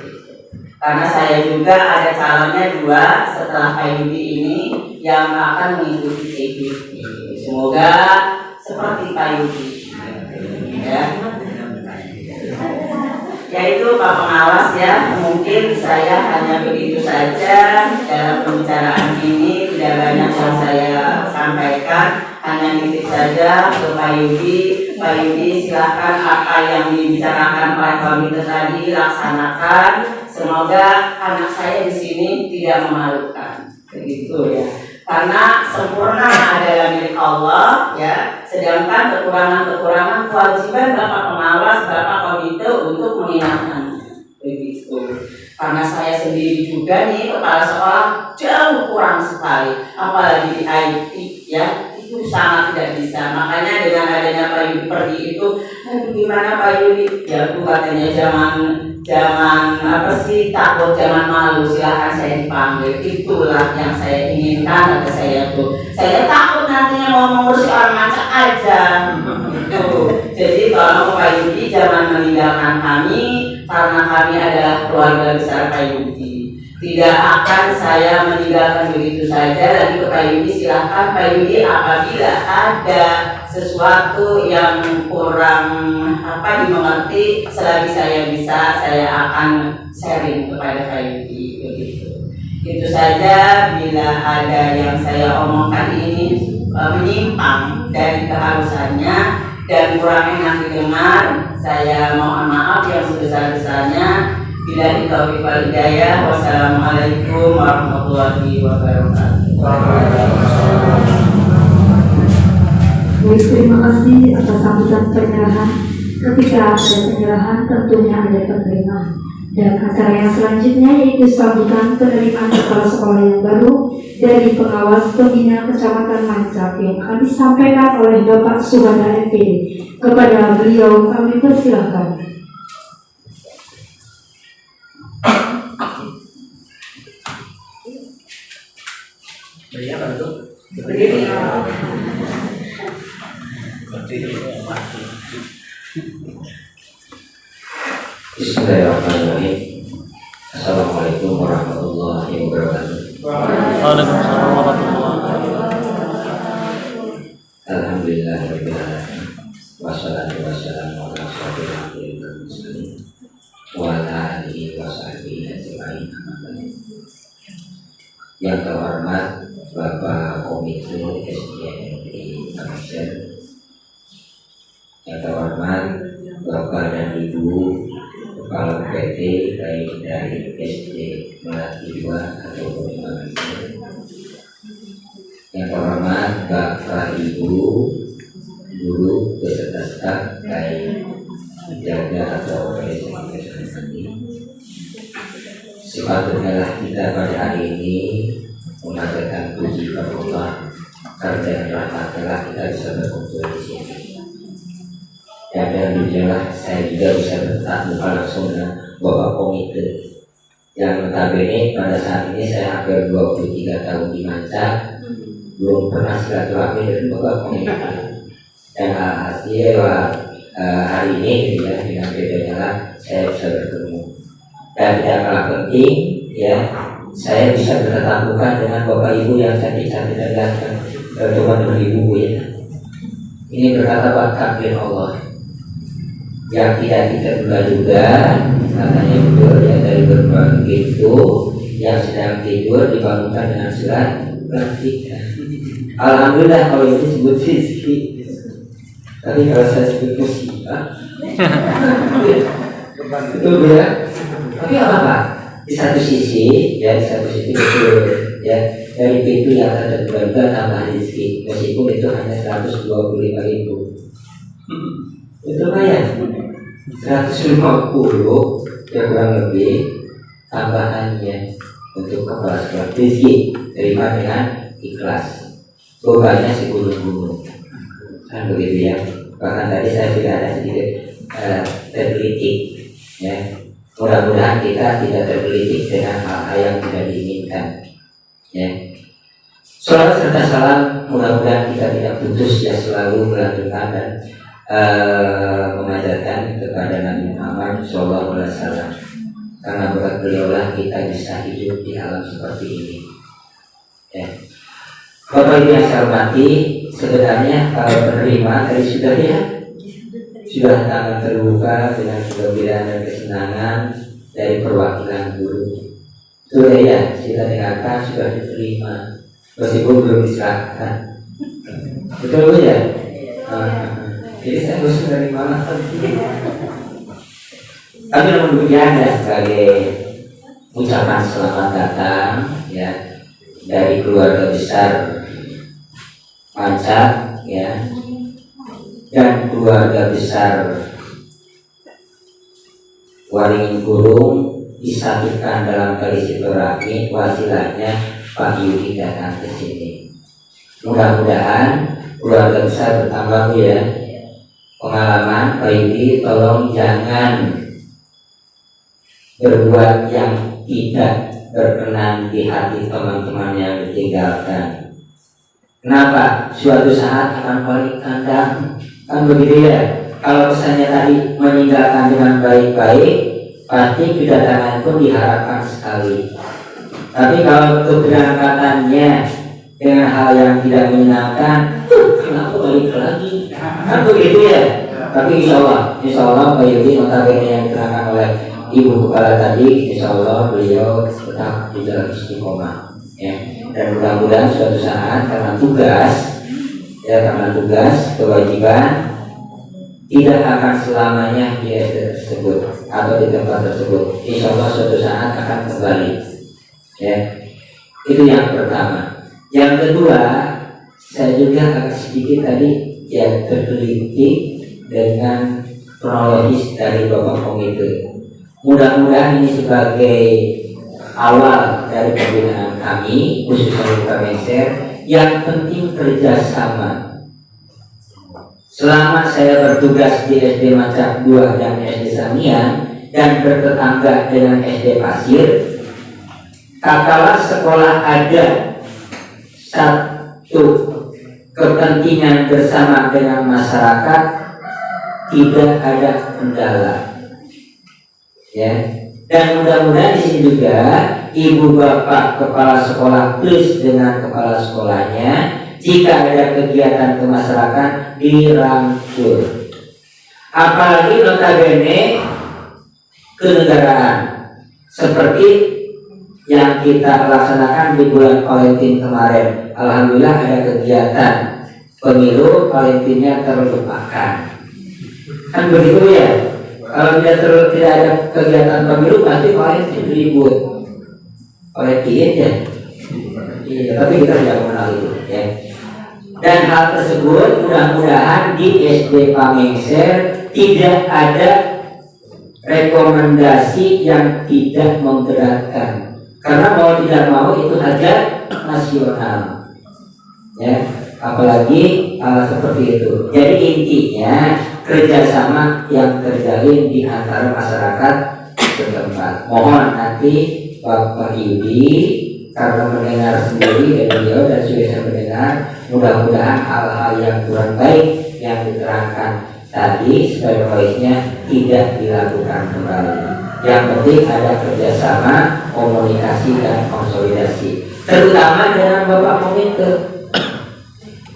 Karena saya juga ada calonnya 2 setelah Pak Yudi ini yang akan mengikuti CGP. Semoga seperti Pak Yudi, ya. Yaitu Pak Pengawas, ya, mungkin saya hanya begitu saja dalam pembicaraan ini, tidak banyak yang saya sampaikan, hanya nitip saja ke Pak Yudi. Pak Yudi, silahkan apa yang dibicarakan oleh komite tadi laksanakan. Semoga anak saya di sini tidak memalukan, begitu ya. Karena sempurna adalah milik Allah, ya. Sedangkan kekurangan-kekurangan kewajiban Bapak Pengawas, Bapak Komite untuk mengingatkannya, begitu. Karena saya sendiri juga nih kepala sekolah jauh kurang sekali, apalagi di IT, ya, itu sangat tidak bisa. Makanya dengan adanya Pak Yudi pergi itu, gimana Pak Yudi? Ya, itu katanya jangan takut, jangan malu, silahkan saya dipanggil. Itulah yang saya inginkan, kata saya tuh. Saya takut nantinya mau mengurus orang macam aja. Jadi kalau Pak Yudi jangan meninggalkan kami, karena kami adalah keluarga besar Pak Yudi. Tidak akan saya meninggalkan begitu saja. Lagi ke Pak Yudi, silahkan Pak Yudi apabila ada sesuatu yang kurang dimengerti, selagi saya bisa, saya akan sharing kepada Pak Yudi, begitu. Itu saja. Bila ada yang saya omongkan ini menyimpang dari keharusannya dan kurang enak didengar, saya mohon maaf yang sebesar-besarnya. Bila taufiq wal hidayah. Wassalamualaikum warahmatullahi wabarakatuh. Baik, terima kasih atas sambutan penyerahan. Ketika ada penyerahan tentunya ada penerima. Dan acara yang selanjutnya yaitu sambutan penerimaan kepala sekolah yang baru dari pengawas pembina Kecamatan Mancak yang akan disampaikan oleh Bapak Subhanda MPD. Kepada beliau kami persilahkan. Bismillahirrahmanirrahim. Assalamualaikum warahmatullahi wabarakatuh. Waalaikumsalam warahmatullahi wabarakatuh. Alhamdulillahirabbil alamin. Wassalatu wassalamu ala asyrofil mursalin wa ala alihi wa sahbihi ajmain. Yang terhormat Bapak Komite SDM di Indonesia, yang terhormat Bapak dan Ibu Kepala PT baik dari SD Melati 2 atau Indonesia, yang terhormat Bapak Ibu guru beserta staf baik penjaga atau presiden. Sepatutnya kita pada hari ini mengatakan puji kepada Allah karena rahmat telah kita bisa berkumpul di sini. Dan alhamdulillah saya juga bisa bertatap langsung dengan Bapak Komite yang notabene pada saat ini saya hampir 23 tahun di Mancak belum pernah silaturahmi dengan Bapak Komite. Dan alhamdulillah hari ini ya, dengan bedanya lah saya bisa bertemu. Dan tidak kalah penting ya, saya bisa bertatap muka dengan Bapak Ibu yang cantik-cantik dan ganteng, teman-teman ibu ya. Ini berkata takdir Allah yang tidak kita duga-duga, katanya betul ya, dari berbagai itu yang sedang tidur dibangunkan dengan surat pelantikan. Alhamdulillah kalau itu disebut rizki. Tapi kalau saya sebut musibah, betul ya. Tapi apa? Di satu sisi betul ya, dari pintu yang ada keluarga tambah rezeki, meskipun itu hanya 125.000. Itu lumayan. 150 ya kurang lebih tambahannya untuk kepala sekolah rezeki terima dengan ikhlas. Bebannya segunung-gunung kan begitu ya. Bahkan tadi saya sudah ada sedikit tergelitik ya. Mudah-mudahan kita tidak tergelitik dengan hal-hal yang tidak diinginkan ya. Sholawat serta salam mudah-mudahan kita tidak putus ya, selalu melanjutkan dan mengajarkan kepada Nabi Muhammad SAW, karena berkat beliaulah kita bisa hidup di alam seperti ini ya. Bapak Ibu yang saya hormati, sebenarnya kalau penerima tadi sudah tangan terbuka dengan kegembiraan dan kesenangan dari perwakilan guru. Sudah ya, kita dengarkan sudah diterima meskipun belum diserahkan. Betul ya? Jadi saya harus dari mana tadi? Tapi namun demikian ya, sebagai ucapan selamat datang ya dari keluarga besar Mancak ya, dan keluarga besar Waringin Kurung disatukan dalam tali silaturahmi, wasilahnya Pak Yudi datang ke sini. Mudah-mudahan keluarga besar bertambah ya. Pengalaman Pak Yudi, tolong jangan berbuat yang tidak berkenan di hati teman-teman yang ditinggalkan. Kenapa? Suatu saat akan balik kandang, kan begitu ya. Kalau pesannya tadi meninggalkan dengan baik-baik, pasti kedatangan pun diharapkan sekali. Tapi kalau keberangkatannya dengan hal yang tidak menyenangkan, kenapa balik lagi? Kan begitu ya. Tapi insya Allah Pak Yudi notabene yang diterangkan oleh Ibu Kepala tadi, insya Allah beliau tetap di dalam istiqomah ya. Dan mudah-mudahan suatu saat karena tugas kewajiban tidak akan selamanya di SD tersebut atau di tempat tersebut. Insya Allah suatu saat akan kembali ya. Itu yang pertama. Yang kedua, saya juga agak sedikit tadi ya tergelitik dengan kronologis dari Bapak Komite. Mudah-mudahan ini sebagai awal dari pembinaan kami, khususnya Pak Mengser, yang penting kerjasama. Selama saya bertugas di SD Mancak 2 dan SD Samian dan bertetangga dengan SD Pasir, tatkala sekolah ada satu kepentingan bersama dengan masyarakat, tidak ada kendala ya. Dan mudah-mudahan di sini juga ibu bapak kepala sekolah plus dengan kepala sekolahnya, jika ada kegiatan ke masyarakat dirangkul. Apalagi notabene kenegaraan seperti yang kita laksanakan di bulan Valentine kemarin. Alhamdulillah ada kegiatan pemilu, Valentinnya terlupakan. Kan begitu ya. Kalau tidak ada kegiatan pemilu pasti Valentine ribut. Valentine ya. Iya, tapi kita tidak mengenal itu ya. Dan hal tersebut mudah-mudahan di SD Pamengser tidak ada rekomendasi yang tidak memberatkan. Karena mau tidak mau itu hajat nasional ya, apalagi seperti itu. Jadi intinya kerjasama yang terjalin di antara masyarakat setempat. Mohon nanti Bapak Yudi karena mendengar sendiri dari beliau dan sudah saya mendengar, mudah-mudahan hal-hal yang kurang baik yang diterangkan tadi sebaik-baiknya tidak dilakukan kembali. Yang penting ada kerjasama, komunikasi dan konsolidasi, terutama dengan Bapak Komite.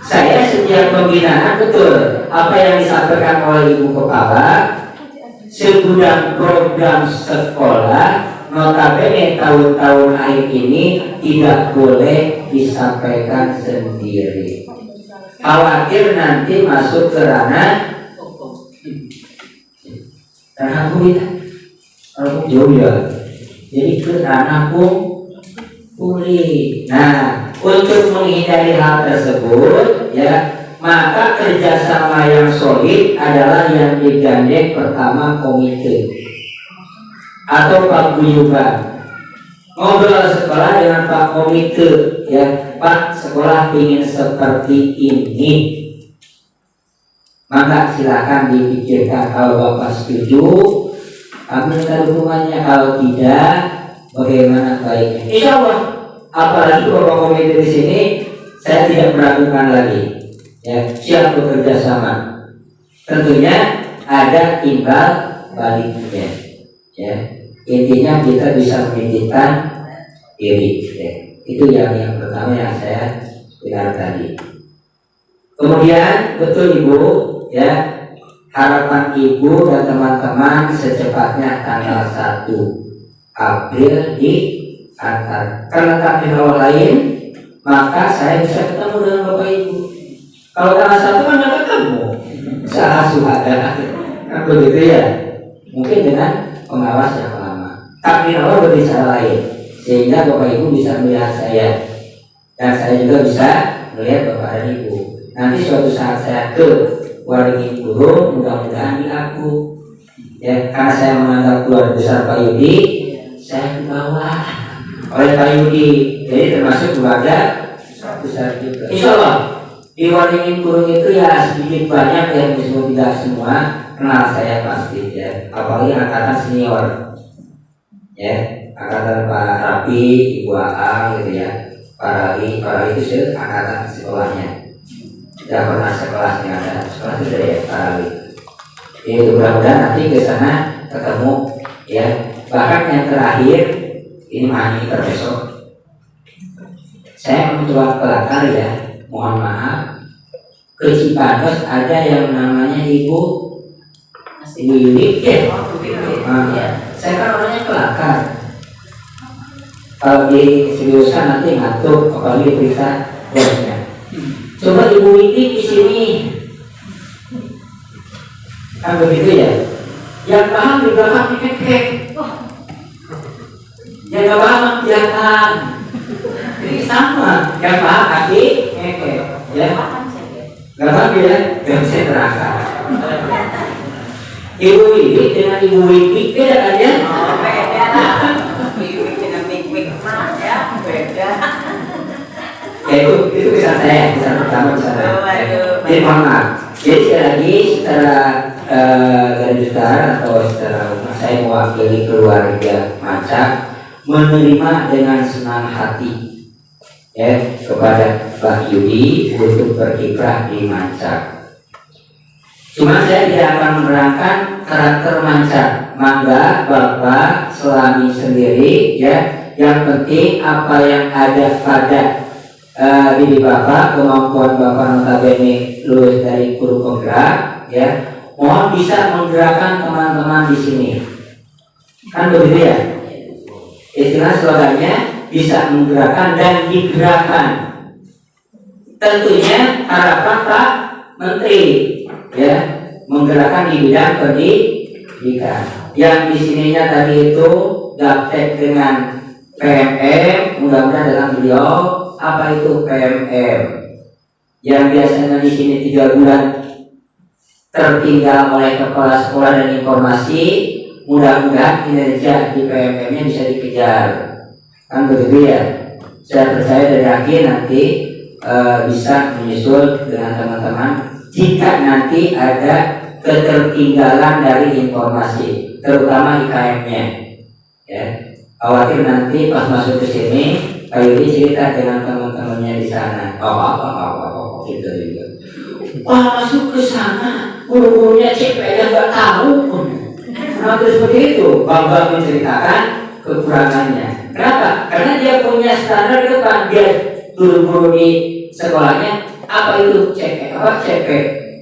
Saya setiap pembinaan betul apa yang disampaikan oleh Ibu Kepala, segudang program sekolah notabene tahun-tahun akhir ini tidak boleh disampaikan sendiri. Khawatir nanti masuk ke ranah kuliah. Jauh ya. Jadi kerana pulih. Nah, untuk menghindari hal tersebut, ya, maka kerjasama yang solid adalah yang digandeng pertama komite atau paguyuban. Ngobrol sekolah dengan Pak Komite, ya, Pak, sekolah ingin seperti ini. Maka silakan dipikirkan. Kalau Bapak setuju, kami minta dukungannya. Kalau tidak, bagaimana baiknya? Insya Allah, apalagi Bapak Komite di sini, saya tidak meragukan lagi. Ya, siap bekerja sama. Tentunya ada timbal baliknya. Ya, intinya kita bisa menitipkan diri. Ya. Itu yang pertama yang saya dengar tadi. Kemudian betul Ibu, ya, harapan Ibu dan teman-teman secepatnya tanggal 1 April di antar. Karena takdir Allah lain, maka saya bisa ketemu dengan Bapak Ibu. Kalau tanggal 1 kan nggak ketemu, salah suhada, kan begitu ya. Mungkin dengan pengawas yang lama. Takdir Allah berbicara lain, sehingga Bapak Ibu bisa melihat saya, dan saya juga bisa melihat Bapak dan Ibu. Nanti suatu saat saya ke Waringin Burung, mudah-mudahan diaku, ya, karena saya menganggap keluarga besar Pak Yudi, saya dibawa oleh Pak Yudi, jadi termasuk keluarga besar juga. Insya Allah di Waringin Burung itu ya sedikit banyak yang disebut, tidak semua kenal saya pasti, ya, apalagi angkatan senior, ya, angkatan Pak Rapi, Ibu Aang gitu ya, Pak Rali itu angkatan sekolahnya. Tidak pernah sekolahnya ada, sekolah itu dari Pak Rali. Jadi mudah-mudahan nanti ke sana ketemu, ya. Bahkan yang terakhir ini mahani terbesok, saya mencoba kelakar, ya, mohon maaf, ke Cipados ada yang namanya Ibu Wiwik, ya. Saya kan orangnya kelakar. Kalau di seriusan nanti ngantuk, apalagi periksa bosnya. Coba Ibu Wiwik di sini, kan begitu ya. Yang paham di belakang dikek, yang nggak paham kelihatan. Jadi sama, yang paham kaki ngekek, ya. Nggak paham ya, nggak bisa terasa. Ibu Wiwik dengan Ibu Wiwik beda kan ya? Oh, beda. Wiwik dengan Wiwik mah ya beda. Ya itu bisa saya, bisa pertama bisa saya. Jadi mohon maaf. Jadi sekali lagi secara garis besar atau secara umum saya mewakili keluarga Mancak menerima dengan senang hati, ya, kepada Pak Yudi untuk berkiprah di Mancak. Cuma saya tidak akan menerangkan karakter Mancak. Mangga Bapak selami sendiri, ya. Yang penting apa yang ada pada diri Bapak, kemampuan Bapak notabene lulus dari guru penggerak, ya. Mohon bisa menggerakkan teman-teman di sini. Kan begitu ya? Istilah slogannya bisa menggerakkan dan digerakkan. Tentunya harapan Pak Menteri, ya, menggerakkan di bidang pendidikan. Yang di sininya tadi itu gaptek dengan PMM, mudah-mudahan dalam beliau apa itu PMM yang biasanya di sini 3 bulan tertinggal oleh kepala sekolah dan informasi, mudah-mudahan kinerja di PMM-nya bisa dikejar, kan begitu ya. Saya percaya dari akhir nanti bisa menyusul dengan teman-teman jika nanti ada ketertinggalan dari informasi, terutama IKM-nya, ya. Khawatir nanti pas masuk ke sini Pak Yudi cerita dengan teman-temannya di sana, gitu juga. Wah, masuk ke sana, guru-gurunya CP aja nggak tahu. Nah, terus begitu, bangga menceritakan kekurangannya. Kenapa? Karena dia punya standar itu kan, dia guru-guru di sekolahnya apa itu CP,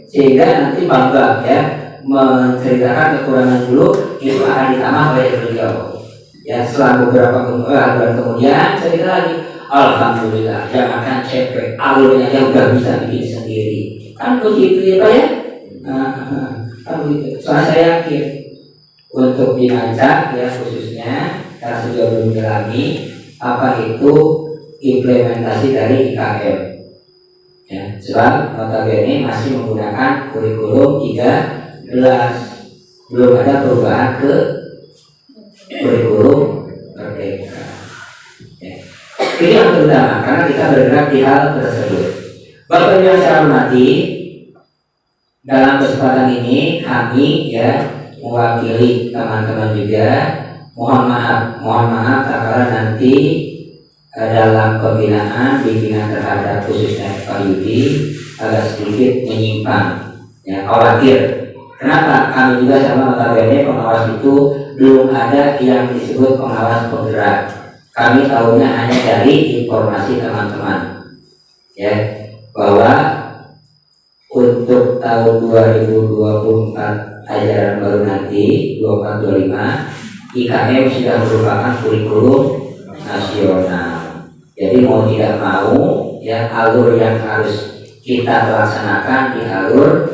sehingga nanti bangga, ya, menceritakan kekurangan dulu itu akan ditambah oleh beliau. Ya, setelah beberapa bulan kemudian cerita lagi, alhamdulillah jangankan CP, alurnya aja udah bisa bikin sendiri. Kan begitu ya Pak ya? Kan begitu. Soalnya saya yakin untuk di Mancak, ya, khususnya karena sudah belum dalami apa itu implementasi dari IKM. Ya, sebab notabene masih menggunakan kurikulum 13, belum ada perubahan ke kurikulum merdeka. Ya. Ini yang terutama karena kita bergerak di hal tersebut. Bapak Ibu yang saya hormati, dalam kesempatan ini kami mewakili teman-teman juga mohon maaf karena nanti dalam pembinaan bimbingan terhadap khususnya Pak Yudi agak sedikit menyimpang, khawatir. Kenapa? Kami juga sama notabene pengawas itu belum ada yang disebut pengawas penggerak. Kami tahunya hanya dari informasi teman-teman, bahwa untuk tahun 2024 ajaran baru nanti 24-25 IKM sudah merupakan kurikulum nasional. Jadi mau tidak mau alur yang harus kita laksanakan di alur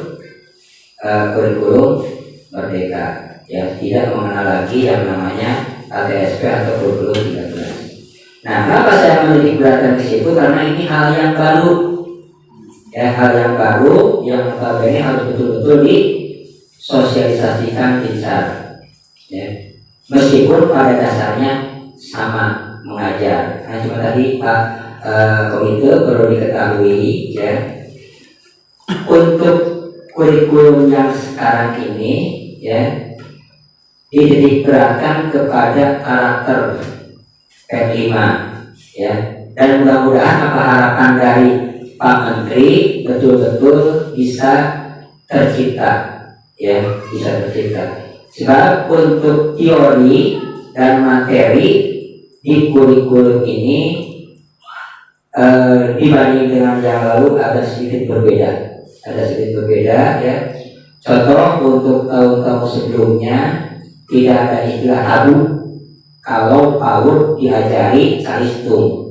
kurikulum merdeka, tidak mengenal lagi yang namanya ATSP atau kurikulum 13. Nah, kenapa saya menitik beratkan di situ? Karena ini hal yang baru, hal yang baru yang notabene harus betul-betul disosialisasikan gencar. Meskipun pada dasarnya sama mengajar. Nah, cuma tadi Pak Komite perlu diketahui untuk kurikulum yang sekarang ini dititik beratkan kepada karakter P5 dan mudah-mudahan apa harapan dari Pak Menteri betul-betul bisa tercipta bisa tercipta. Sebab untuk teori dan materi di kurikulum ini dibanding dengan yang lalu ada sedikit berbeda. Contoh untuk tahun-tahun sebelumnya tidak ada istilah tabu kalau PAUD diajari calistung,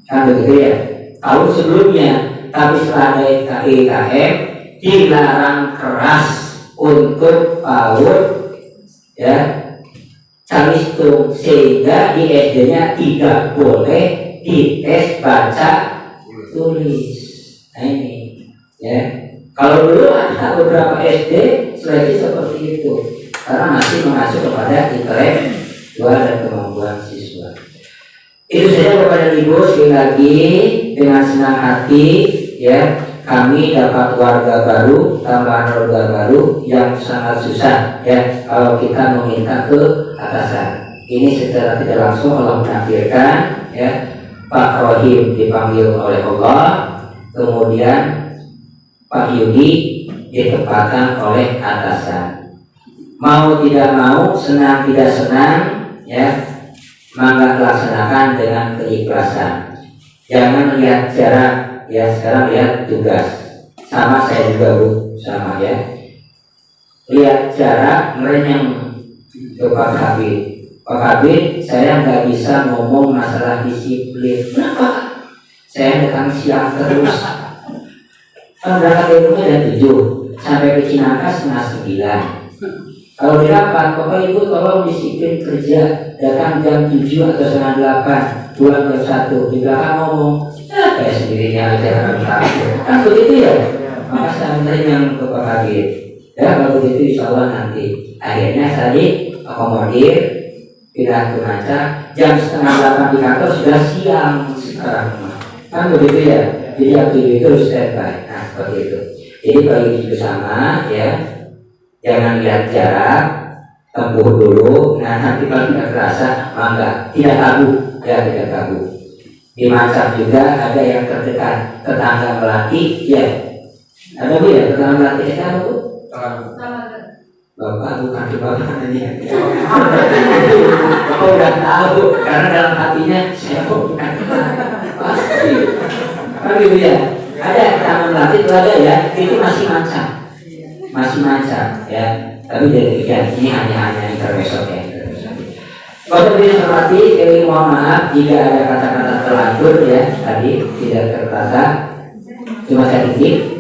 kan begitu ya. Tahun sebelumnya, tapi setelah ada IKM dilarang keras untuk PAUD calistung, sehingga di SD-nya tidak boleh dites baca tulis. Nah ini kalau dulu ada beberapa SD seleksi seperti itu karena masih mengacu kepada intelektual dan kemampuan siswa. Itu saja kepada Ibu, sekali lagi dengan senang hati kami dapat warga baru, tambahan warga baru yang sangat susah kalau kita meminta ke atasan. Ini secara tidak langsung Allah menakdirkan Pak Rohim dipanggil oleh Allah, kemudian Pak Yudi ditempatkan oleh atasan. Mau tidak mau, senang tidak senang maka laksanakan dengan keikhlasan. Jangan lihat jarak, sekarang lihat tugas. Sama saya juga Bu, sama lihat jarak, merenyang ke Pak Kabid. Pak Kabid, saya nggak bisa ngomong masalah disiplin. Kenapa? Saya datang siang terus. Kan berangkat dari rumah jam 7 sampai ke Cinangka 8:30. Kalau di rapat, Bapak Ibu tolong disiplin kerja, datang jam 7 atau 7:30, pulang jam 1. Di belakang ngomong, kayak sendirinya aja kan begitu ya. Maka saya minta yang ke Pak Kabid. Kalau begitu insya Allah nanti. Akhirnya saya akomodir, pindah ke Maca, jam 7:30 di kantor sudah siang sekarang. Kan begitu ya. Jadi waktu itu harus standby. Nah seperti itu. Jadi bagi itu sama jangan lihat jarak, tempuh dulu. Nah nanti kalau tidak terasa, maka tidak tabu, tidak tabu. Di Macam juga ada yang terdekat, tetangga Melati, ada Bu tetangga Melati itu apa Bu? Bapak bukan di bapak ini. Bapak udah tahu karena dalam hatinya saya bukan. Pasti. Kan gitu ada tetangga Melati itu ada itu masih Macam. Tapi dari ini hanya intermezzo Bapak Ibu hormati, mohon maaf jika ada kata-kata terlanjur tadi tidak tertata. Cuma saya titip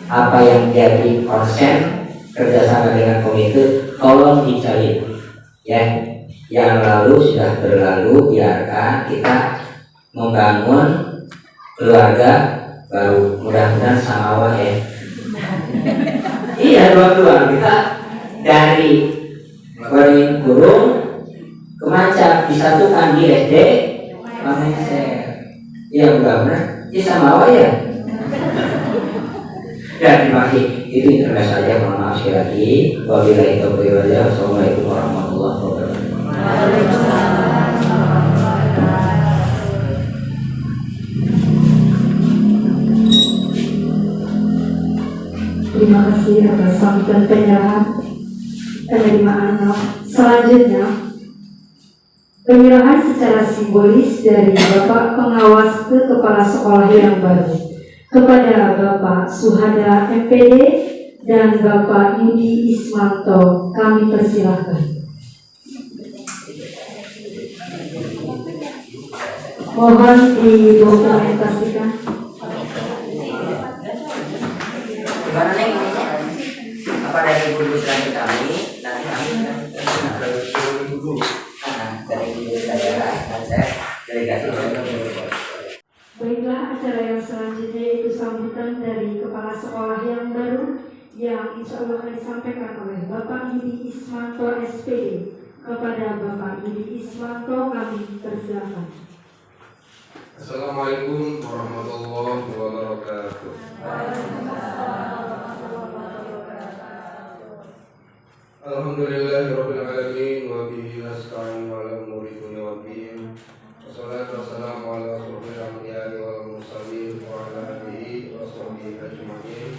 apa yang jadi konsen kerjasama dengan komite tolong dicari Yang lalu sudah berlalu, biarkan kita membangun keluarga baru. Mudah-mudahan sama Allah ya. Iya, dua-dua kita dari Waring Kurung ke Mancak disatukan di SD Pamengser. Iya, mudah-mudahan ya sama Allah ya. Ya, terima kasih. Itu internet saja, mohon maaf sekali lagi. Wabillahi taufiq wal hidayah. Wassalamualaikum warahmatullahi wabarakatuh. Terima kasih atas sambutan penyerahan penerimaan. Selanjutnya, penyerahan secara simbolis dari Bapak Pengawas ke Kepala Sekolah yang baru kepada Bapak Suhada MPD dan Bapak Yudi Ismanto. Kami persilahkan. Mohon didokumentasikan. Gimana nih ininya? Apa dari guru selanjut kami? Nanti kami dari guru saya dan saya delegasi. Baiklah, acara yang selanjutnya itu sambutan dari Kepala Sekolah yang baru yang insya Allah akan disampaikan oleh Bapak Yudi Ismanto SPD. Kepada Bapak Yudi Ismanto kami persilakan. Assalamualaikum warahmatullahi wabarakatuh. Alhamdulillahirabbil alamin wa bihi nasta'in ala umuri dunya waddin. Wassalatu wassalamu ala asyrofil anbiya'i wal mursalin wa ala alihi wa sahbihi ajma'in.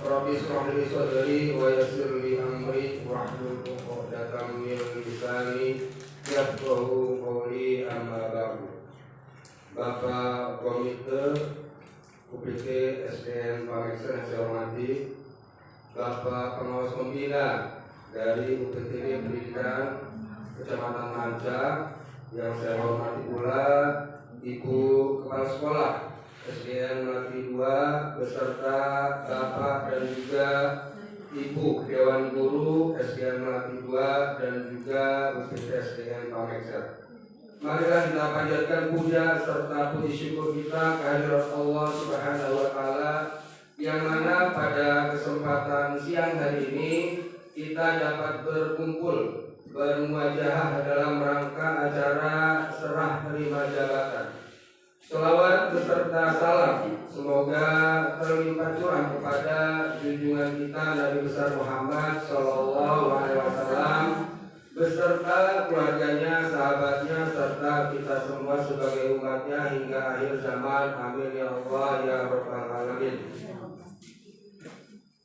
Rabbi shrah li sadri wa yassir li amri wahlul 'uqdatam min lisani yafqahu qawli, amma ba'du. Bapak Komite UPT SDN Pamengser yang saya hormati, Bapak Pengawas Pembina dari UPTD Pendidikan Kecamatan Mancak yang saya hormati pula Ibu Kepala Sekolah SDN Melati 2 beserta Bapak dan juga Ibu Dewan Guru SDN Melati 2 dan juga UPT SDN Pamengser. Marilah kita panjatkan puja serta puji syukur kita kehadirat Allah Subhanahu wa Ta'ala, yang mana pada kesempatan siang hari ini kita dapat berkumpul bermuajahah dalam rangka acara serah terima jabatan. Selawat beserta salam semoga terlimpah curah kepada junjungan kita Nabi besar Muhammad Sallallahu Alaihi Wasallam beserta keluarganya, sahabatnya, serta kita semua sebagai umatnya hingga akhir zaman. Amin ya Allah ya Rabbal Alamin.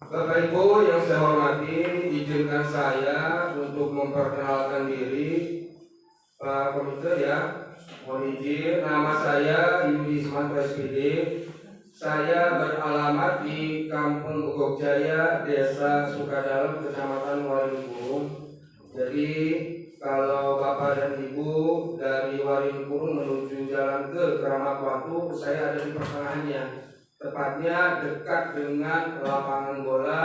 Bapak Ibu yang saya hormati, izinkan saya untuk memperkenalkan diri. Pak Komite ya, mohon izin, nama saya Yudi Ismanto SPD. Saya beralamat di Kampung Bogokjaya, Desa Sukadalam, Kecamatan Waring Kurung. Jadi kalau Bapak dan Ibu dari Waring Kurung menuju jalan ke Keramat Watu, saya ada di pertengahannya, tepatnya dekat dengan lapangan bola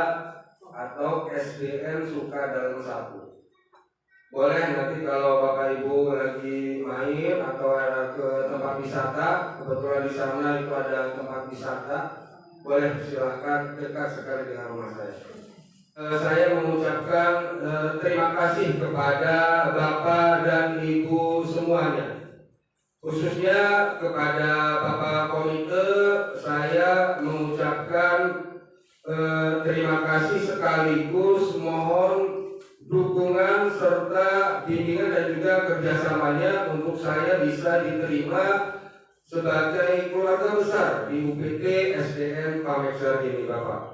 atau SDN Sukadalam 1. Boleh nanti kalau Bapak Ibu lagi main atau ada ke tempat wisata, kebetulan di sana itu ada tempat wisata, boleh silahkan, dekat sekali dengan rumah saya. Saya mengucapkan terima kasih kepada Bapak dan Ibu semuanya. Khususnya kepada Bapak Komite, saya mengucapkan terima kasih sekaligus mohon dukungan serta bimbingan dan juga kerjasamanya untuk saya bisa diterima sebagai keluarga besar di UPT SDN Pamengser ini, Bapak.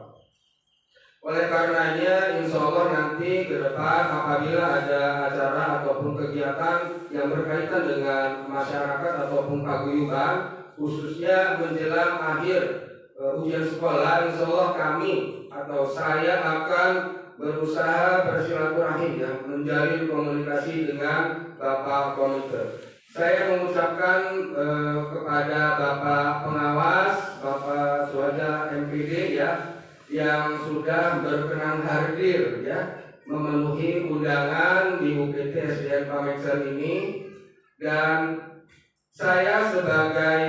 Oleh karenanya, insya Allah nanti ke depan apabila ada acara ataupun kegiatan yang berkaitan dengan masyarakat ataupun paguyuban, khususnya menjelang akhir ujian sekolah, insya Allah kami atau saya akan berusaha bersilaturahim ya, menjalin komunikasi dengan Bapak Komite. Saya mengucapkan kepada Bapak Pengawas, Bapak Suhada MPD ya, yang sudah berkenan hadir ya memenuhi undangan di UPT SDN Pameksan ini, dan saya sebagai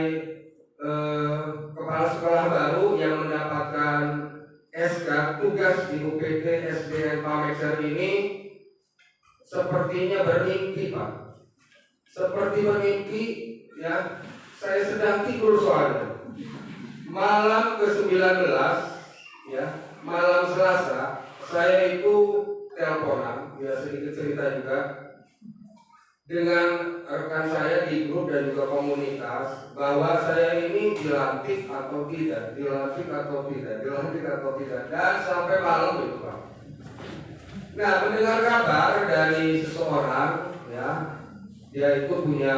kepala sekolah baru yang mendapatkan SK tugas di UPT SDN Pameksan ini sepertinya bermimpi, Pak. Seperti bermimpi, ya. Saya sedang tidur soalnya. Malam ke-19, ya, malam Selasa, saya itu teleponan, ya sedikit cerita juga, dengan rekan saya di grup dan juga komunitas, bahwa saya ini dilantik atau tidak, dan sampai malam itu, Pak. Nah, mendengar kabar dari seseorang, ya, dia itu punya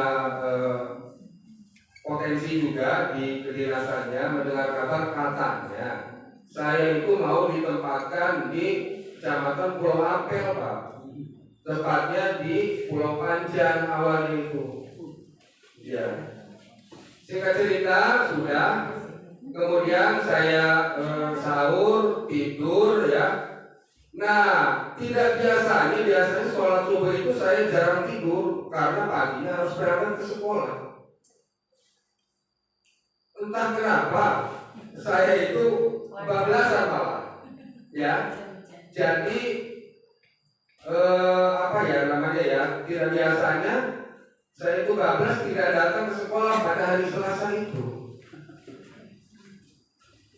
potensi juga di kedinasannya, mendengar kabar katanya saya itu mau ditempatkan di Kecamatan Pulau Ampel, Pak. Tepatnya di Pulau Panjang awalnya itu. Ya. Singkat cerita sudah. Kemudian saya sahur, tidur, ya. Nah, tidak biasanya sholat subuh itu saya jarang tidur karena paginya harus berangkat ke sekolah. Entah kenapa saya itu bablasan malah, ya. Jadi tidak biasanya saya itu bablas tidak datang ke sekolah pada hari Selasa itu.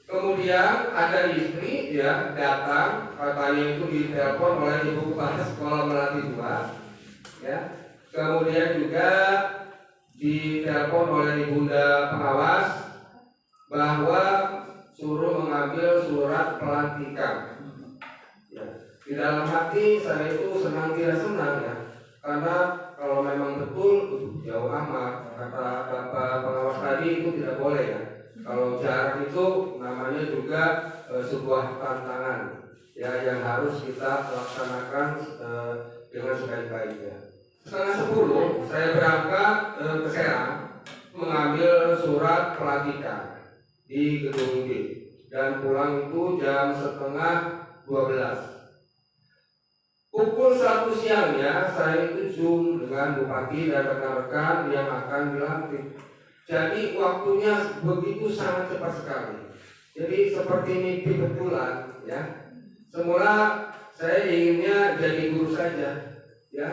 Kemudian ada istri, ya, datang, katanya itu ditelepon oleh ibu kepala sekolah Melati 2, ya. Kemudian juga ditelepon oleh ibunda pengawas bahwa suruh mengambil surat pelantikan. Ya. Di dalam hati saya itu senang tidak senang, ya, karena kalau memang betul jauh amat, kata Bapak pengawas tadi itu tidak boleh, ya. Kalau jarak itu namanya juga sebuah tantangan, ya, yang harus kita laksanakan dengan sebaik-baiknya. 9:30 saya berangkat ke Serang mengambil surat pelantikan di gedung B dan pulang itu jam 11:30. Pukul 1 siangnya saya itu Zoom dengan Bupati dan rekan-rekan yang akan dilantik. Jadi waktunya begitu sangat cepat sekali. Jadi seperti mimpi betulan, ya. Semula saya inginnya jadi guru saja, ya.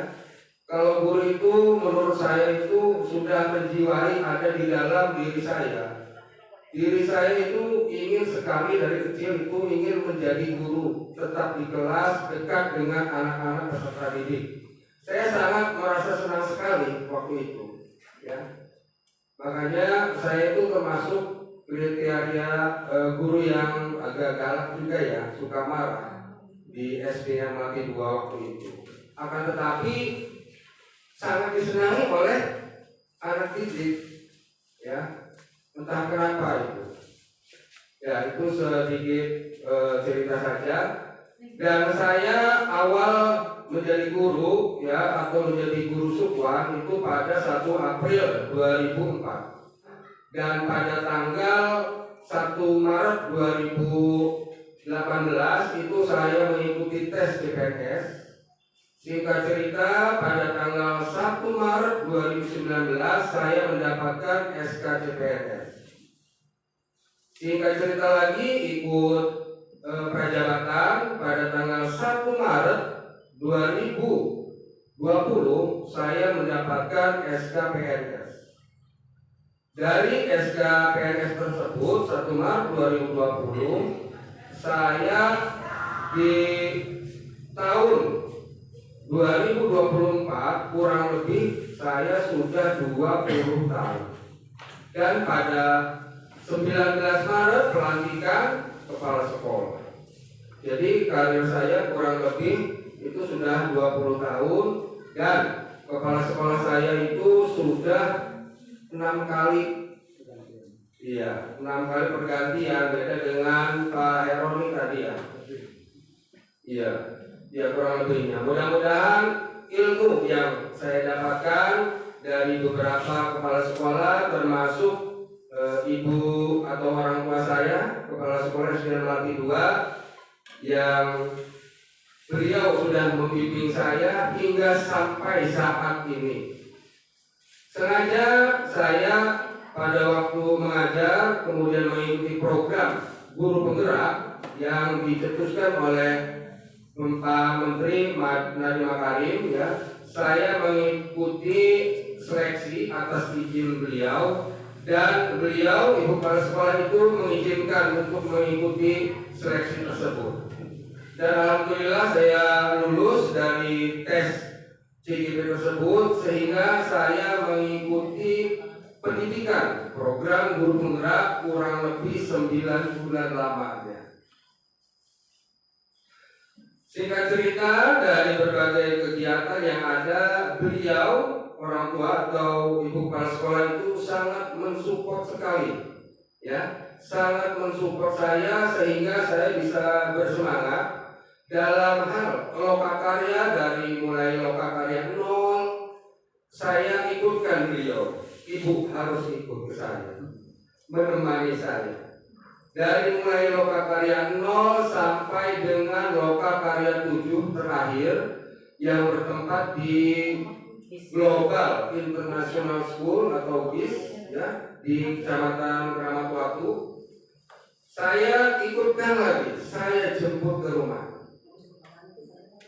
Kalau guru itu menurut saya itu sudah menjiwai, ada di dalam diri saya. Diri saya itu ingin sekali dari kecil itu ingin menjadi guru, tetap di kelas, dekat dengan anak-anak peserta didik. Saya sangat merasa senang sekali waktu itu, ya. Makanya saya itu termasuk kriteria guru yang agak galak juga, ya, suka marah di SDN Melati 2 waktu itu. Akan tetapi sangat disenangi oleh anak didik, ya. Entah kenapa itu. Ya, itu sedikit cerita saja. Dan saya awal menjadi guru, ya, atau menjadi guru Sukwan itu pada 1 April 2004. Dan pada tanggal 1 Maret 2018 itu saya mengikuti tes CPNS. Singkat cerita, pada tanggal 1 Maret 2019 saya mendapatkan SK CPNS. Singkat cerita lagi, ikut prajabatan pada tanggal 1 Maret 2020 saya mendapatkan SK PNS. Dari SK PNS tersebut 1 Maret 2020 saya di tahun 2024 kurang lebih saya sudah 20 tahun. Dan pada 19 Maret pelantikan kepala sekolah. Jadi karir saya kurang lebih itu sudah 20 tahun dan kepala sekolah saya itu sudah 6 kali. Iya, 6 kali pergantian, beda dengan Pak Heroni tadi, ya. Iya. Ya, kurang lebihnya. Mudah-mudahan ilmu yang saya dapatkan dari beberapa kepala sekolah, termasuk ibu atau orang tua saya, kepala sekolah SDN Melati 2, yang beliau sudah membimbing saya hingga sampai saat ini. Sengaja saya pada waktu mengajar kemudian mengikuti program guru penggerak yang dicetuskan oleh Pak Menteri Nadiem Makarim, ya. Saya mengikuti seleksi atas izin beliau, dan beliau, ibu kepala sekolah itu mengizinkan untuk mengikuti seleksi tersebut. Dan alhamdulillah saya lulus dari tes CGP tersebut, sehingga saya mengikuti pendidikan program guru penggerak kurang lebih 9 bulan lamanya. Singkat cerita, dari berbagai kegiatan yang ada, beliau, orang tua atau ibu kepala sekolah itu sangat mensupport sekali, ya, sangat mensupport saya sehingga saya bisa bersemangat dalam hal lokakarya. Dari mulai lokakarya 0, saya ikutkan beliau. Ibu harus ikut ke saya, menemani saya. Dari mulai lokakarya 0 sampai dengan lokakarya 7 terakhir yang bertempat di Global International School atau GIS, ya, di Kecamatan Keramat Watu. Saya ikutkan lagi, saya jemput ke rumah.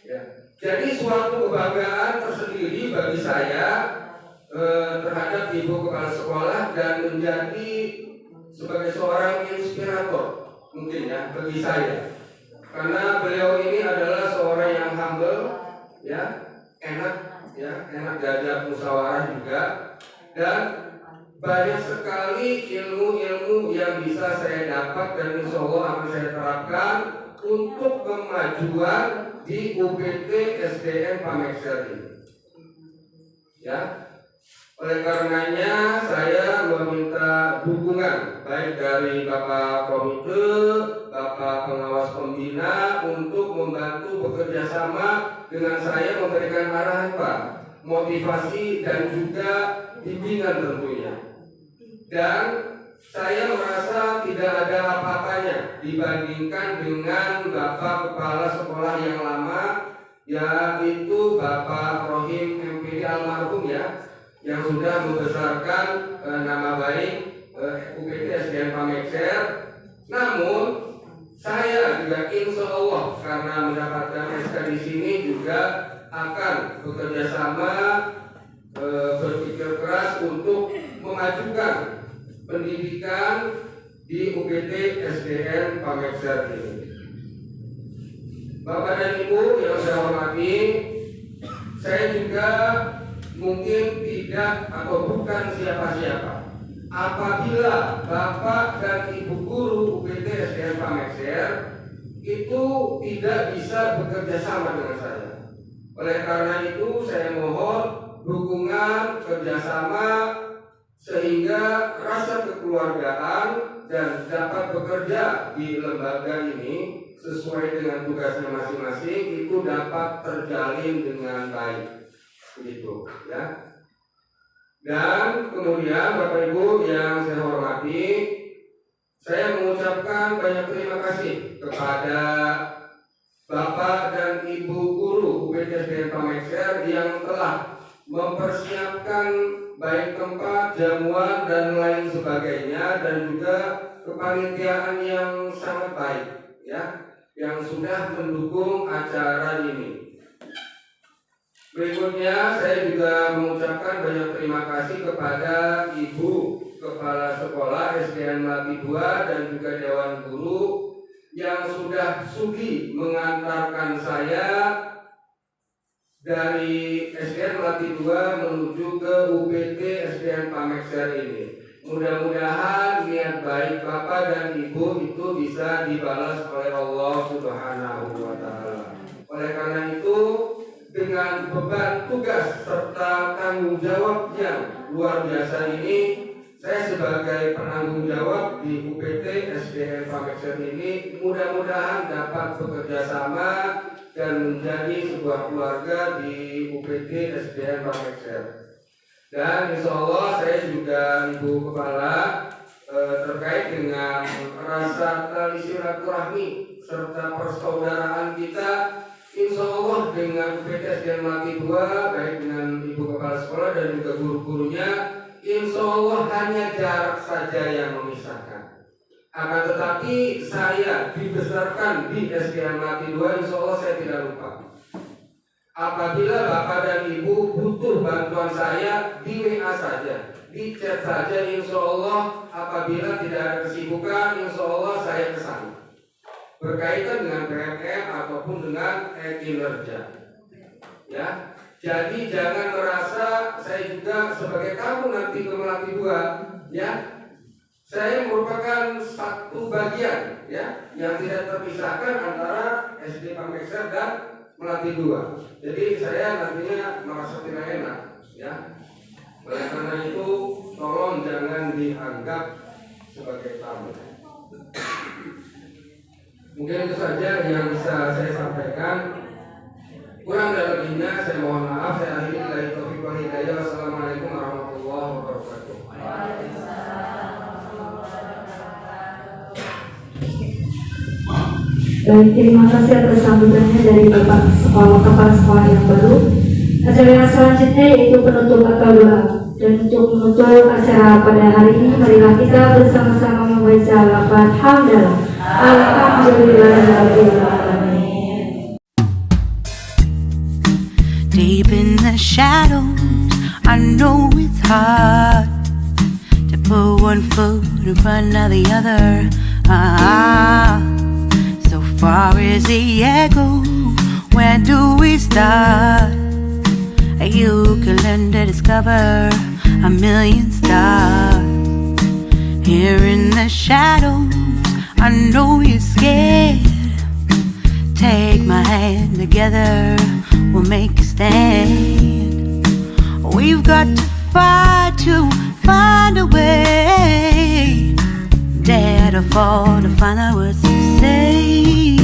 Ya. Jadi suatu kebanggaan tersendiri bagi saya terhadap ibu kepala sekolah dan menjadi sebagai seorang inspirator mungkin, ya, bagi saya, karena beliau ini adalah seorang yang humble, ya, enak diajak musyawarah juga, dan banyak sekali ilmu-ilmu yang bisa saya dapat dan insya Allah akan saya terapkan untuk kemajuan di UPT SDN Pamekser ini, ya. Oleh karenanya saya meminta dukungan baik dari Bapak Komite, Bapak Pengawas Pembina untuk membantu bekerja sama dengan saya, memberikan arahan, Pak, motivasi dan juga bimbingan tentunya. Dan saya merasa tidak ada apa-apanya dibandingkan dengan Bapak Kepala Sekolah yang lama, yaitu Bapak Rohim MPD almarhum, ya, yang sudah membesarkan nama baik UPT SDN Pamekser. Namun saya juga insya Allah karena mendapatkan SK di sini juga akan bekerja sama, berpikir keras untuk memajukan pendidikan di UPT SDN Pamekser ini. Bapak dan Ibu yang saya hormati, saya juga mungkin tidak atau bukan siapa-siapa apabila Bapak dan Ibu guru UPT SDN Pamekser itu tidak bisa bekerja sama dengan saya. Oleh karena itu saya mohon dukungan kerjasama sehingga rasa kekeluargaan dan dapat bekerja di lembaga ini sesuai dengan tugasnya masing-masing itu dapat terjalin dengan baik. Begitu, ya. Dan kemudian Bapak Ibu yang saya hormati, saya mengucapkan banyak terima kasih kepada Bapak dan Ibu guru UPT SDN Pamekser yang telah mempersiapkan baik tempat, jamuan dan lain sebagainya, dan juga kepanitiaan yang sangat baik, ya, yang sudah mendukung acara ini. Berikutnya saya juga mengucapkan banyak terima kasih kepada Ibu Kepala Sekolah SDN Melati 2 dan juga Dewan Guru yang sudah sudi mengantarkan saya dari SDN Melati 2 menuju ke UPT SDN Pamekser ini. Mudah-mudahan niat baik Bapak dan Ibu itu bisa dibalas oleh Allah Subhanahu wa Ta'ala. Oleh karena itu, dengan beban tugas serta tanggung jawab yang luar biasa ini, saya sebagai penanggung jawab di UPT SDN Pamekser ini mudah-mudahan dapat bekerja sama dan menjadi sebuah keluarga di UPT SDN Pamekser. Dan insya Allah saya juga Ibu Kepala terkait dengan rasa tali silaturahmi serta persaudaraan kita Insya Allah dengan PTSDN Melati 2, baik dengan Ibu Kepala Sekolah dan juga guru-gurunya, insya Allah hanya jarak saja yang memisahkan. Akan tetapi saya dibesarkan di SDN Melati 2, insya Allah saya tidak lupa. Apabila Bapak dan Ibu butuh bantuan saya, di WA saja, di chat saja, insya Allah. Apabila tidak ada kesibukan, insya Allah saya kesana. Berkaitan dengan PMM ataupun dengan kinerja, ya. Jadi jangan merasa saya juga sebagai kamu nanti ke Melati 2, ya. Saya merupakan satu bagian, ya, yang tidak terpisahkan antara SD Pamekser dan Melati 2. Jadi saya nantinya merasa tidak enak, ya. Oleh karena itu, tolong jangan dianggap sebagai tamu. Mungkin itu saja yang bisa saya sampaikan. Kurang dan lebihnya saya mohon maaf. Saya akhiri dari taufiq wal hidayah. Wassalamualaikum warahmatullahi wabarakatuh. Baik, terima kasih atas sambutannya dari Bapak Kepala Sekolah yang baru. Acara yang selanjutnya yaitu penutup atau doa. Dan untuk menutup acara pada hari ini, marilah kita bersama-sama membaca lafaz hamdalah. Alhamdulillahirabbil alamin. Deep in the shadows, I know it's hard to put one foot in front of the other. So far as the echo, where do we start? You can learn to discover a million stars. Here in the shadows, I know you're scared. Take my hand, together we'll make a stand. We've got to fight to find a way. Dare to fall to find out what to say.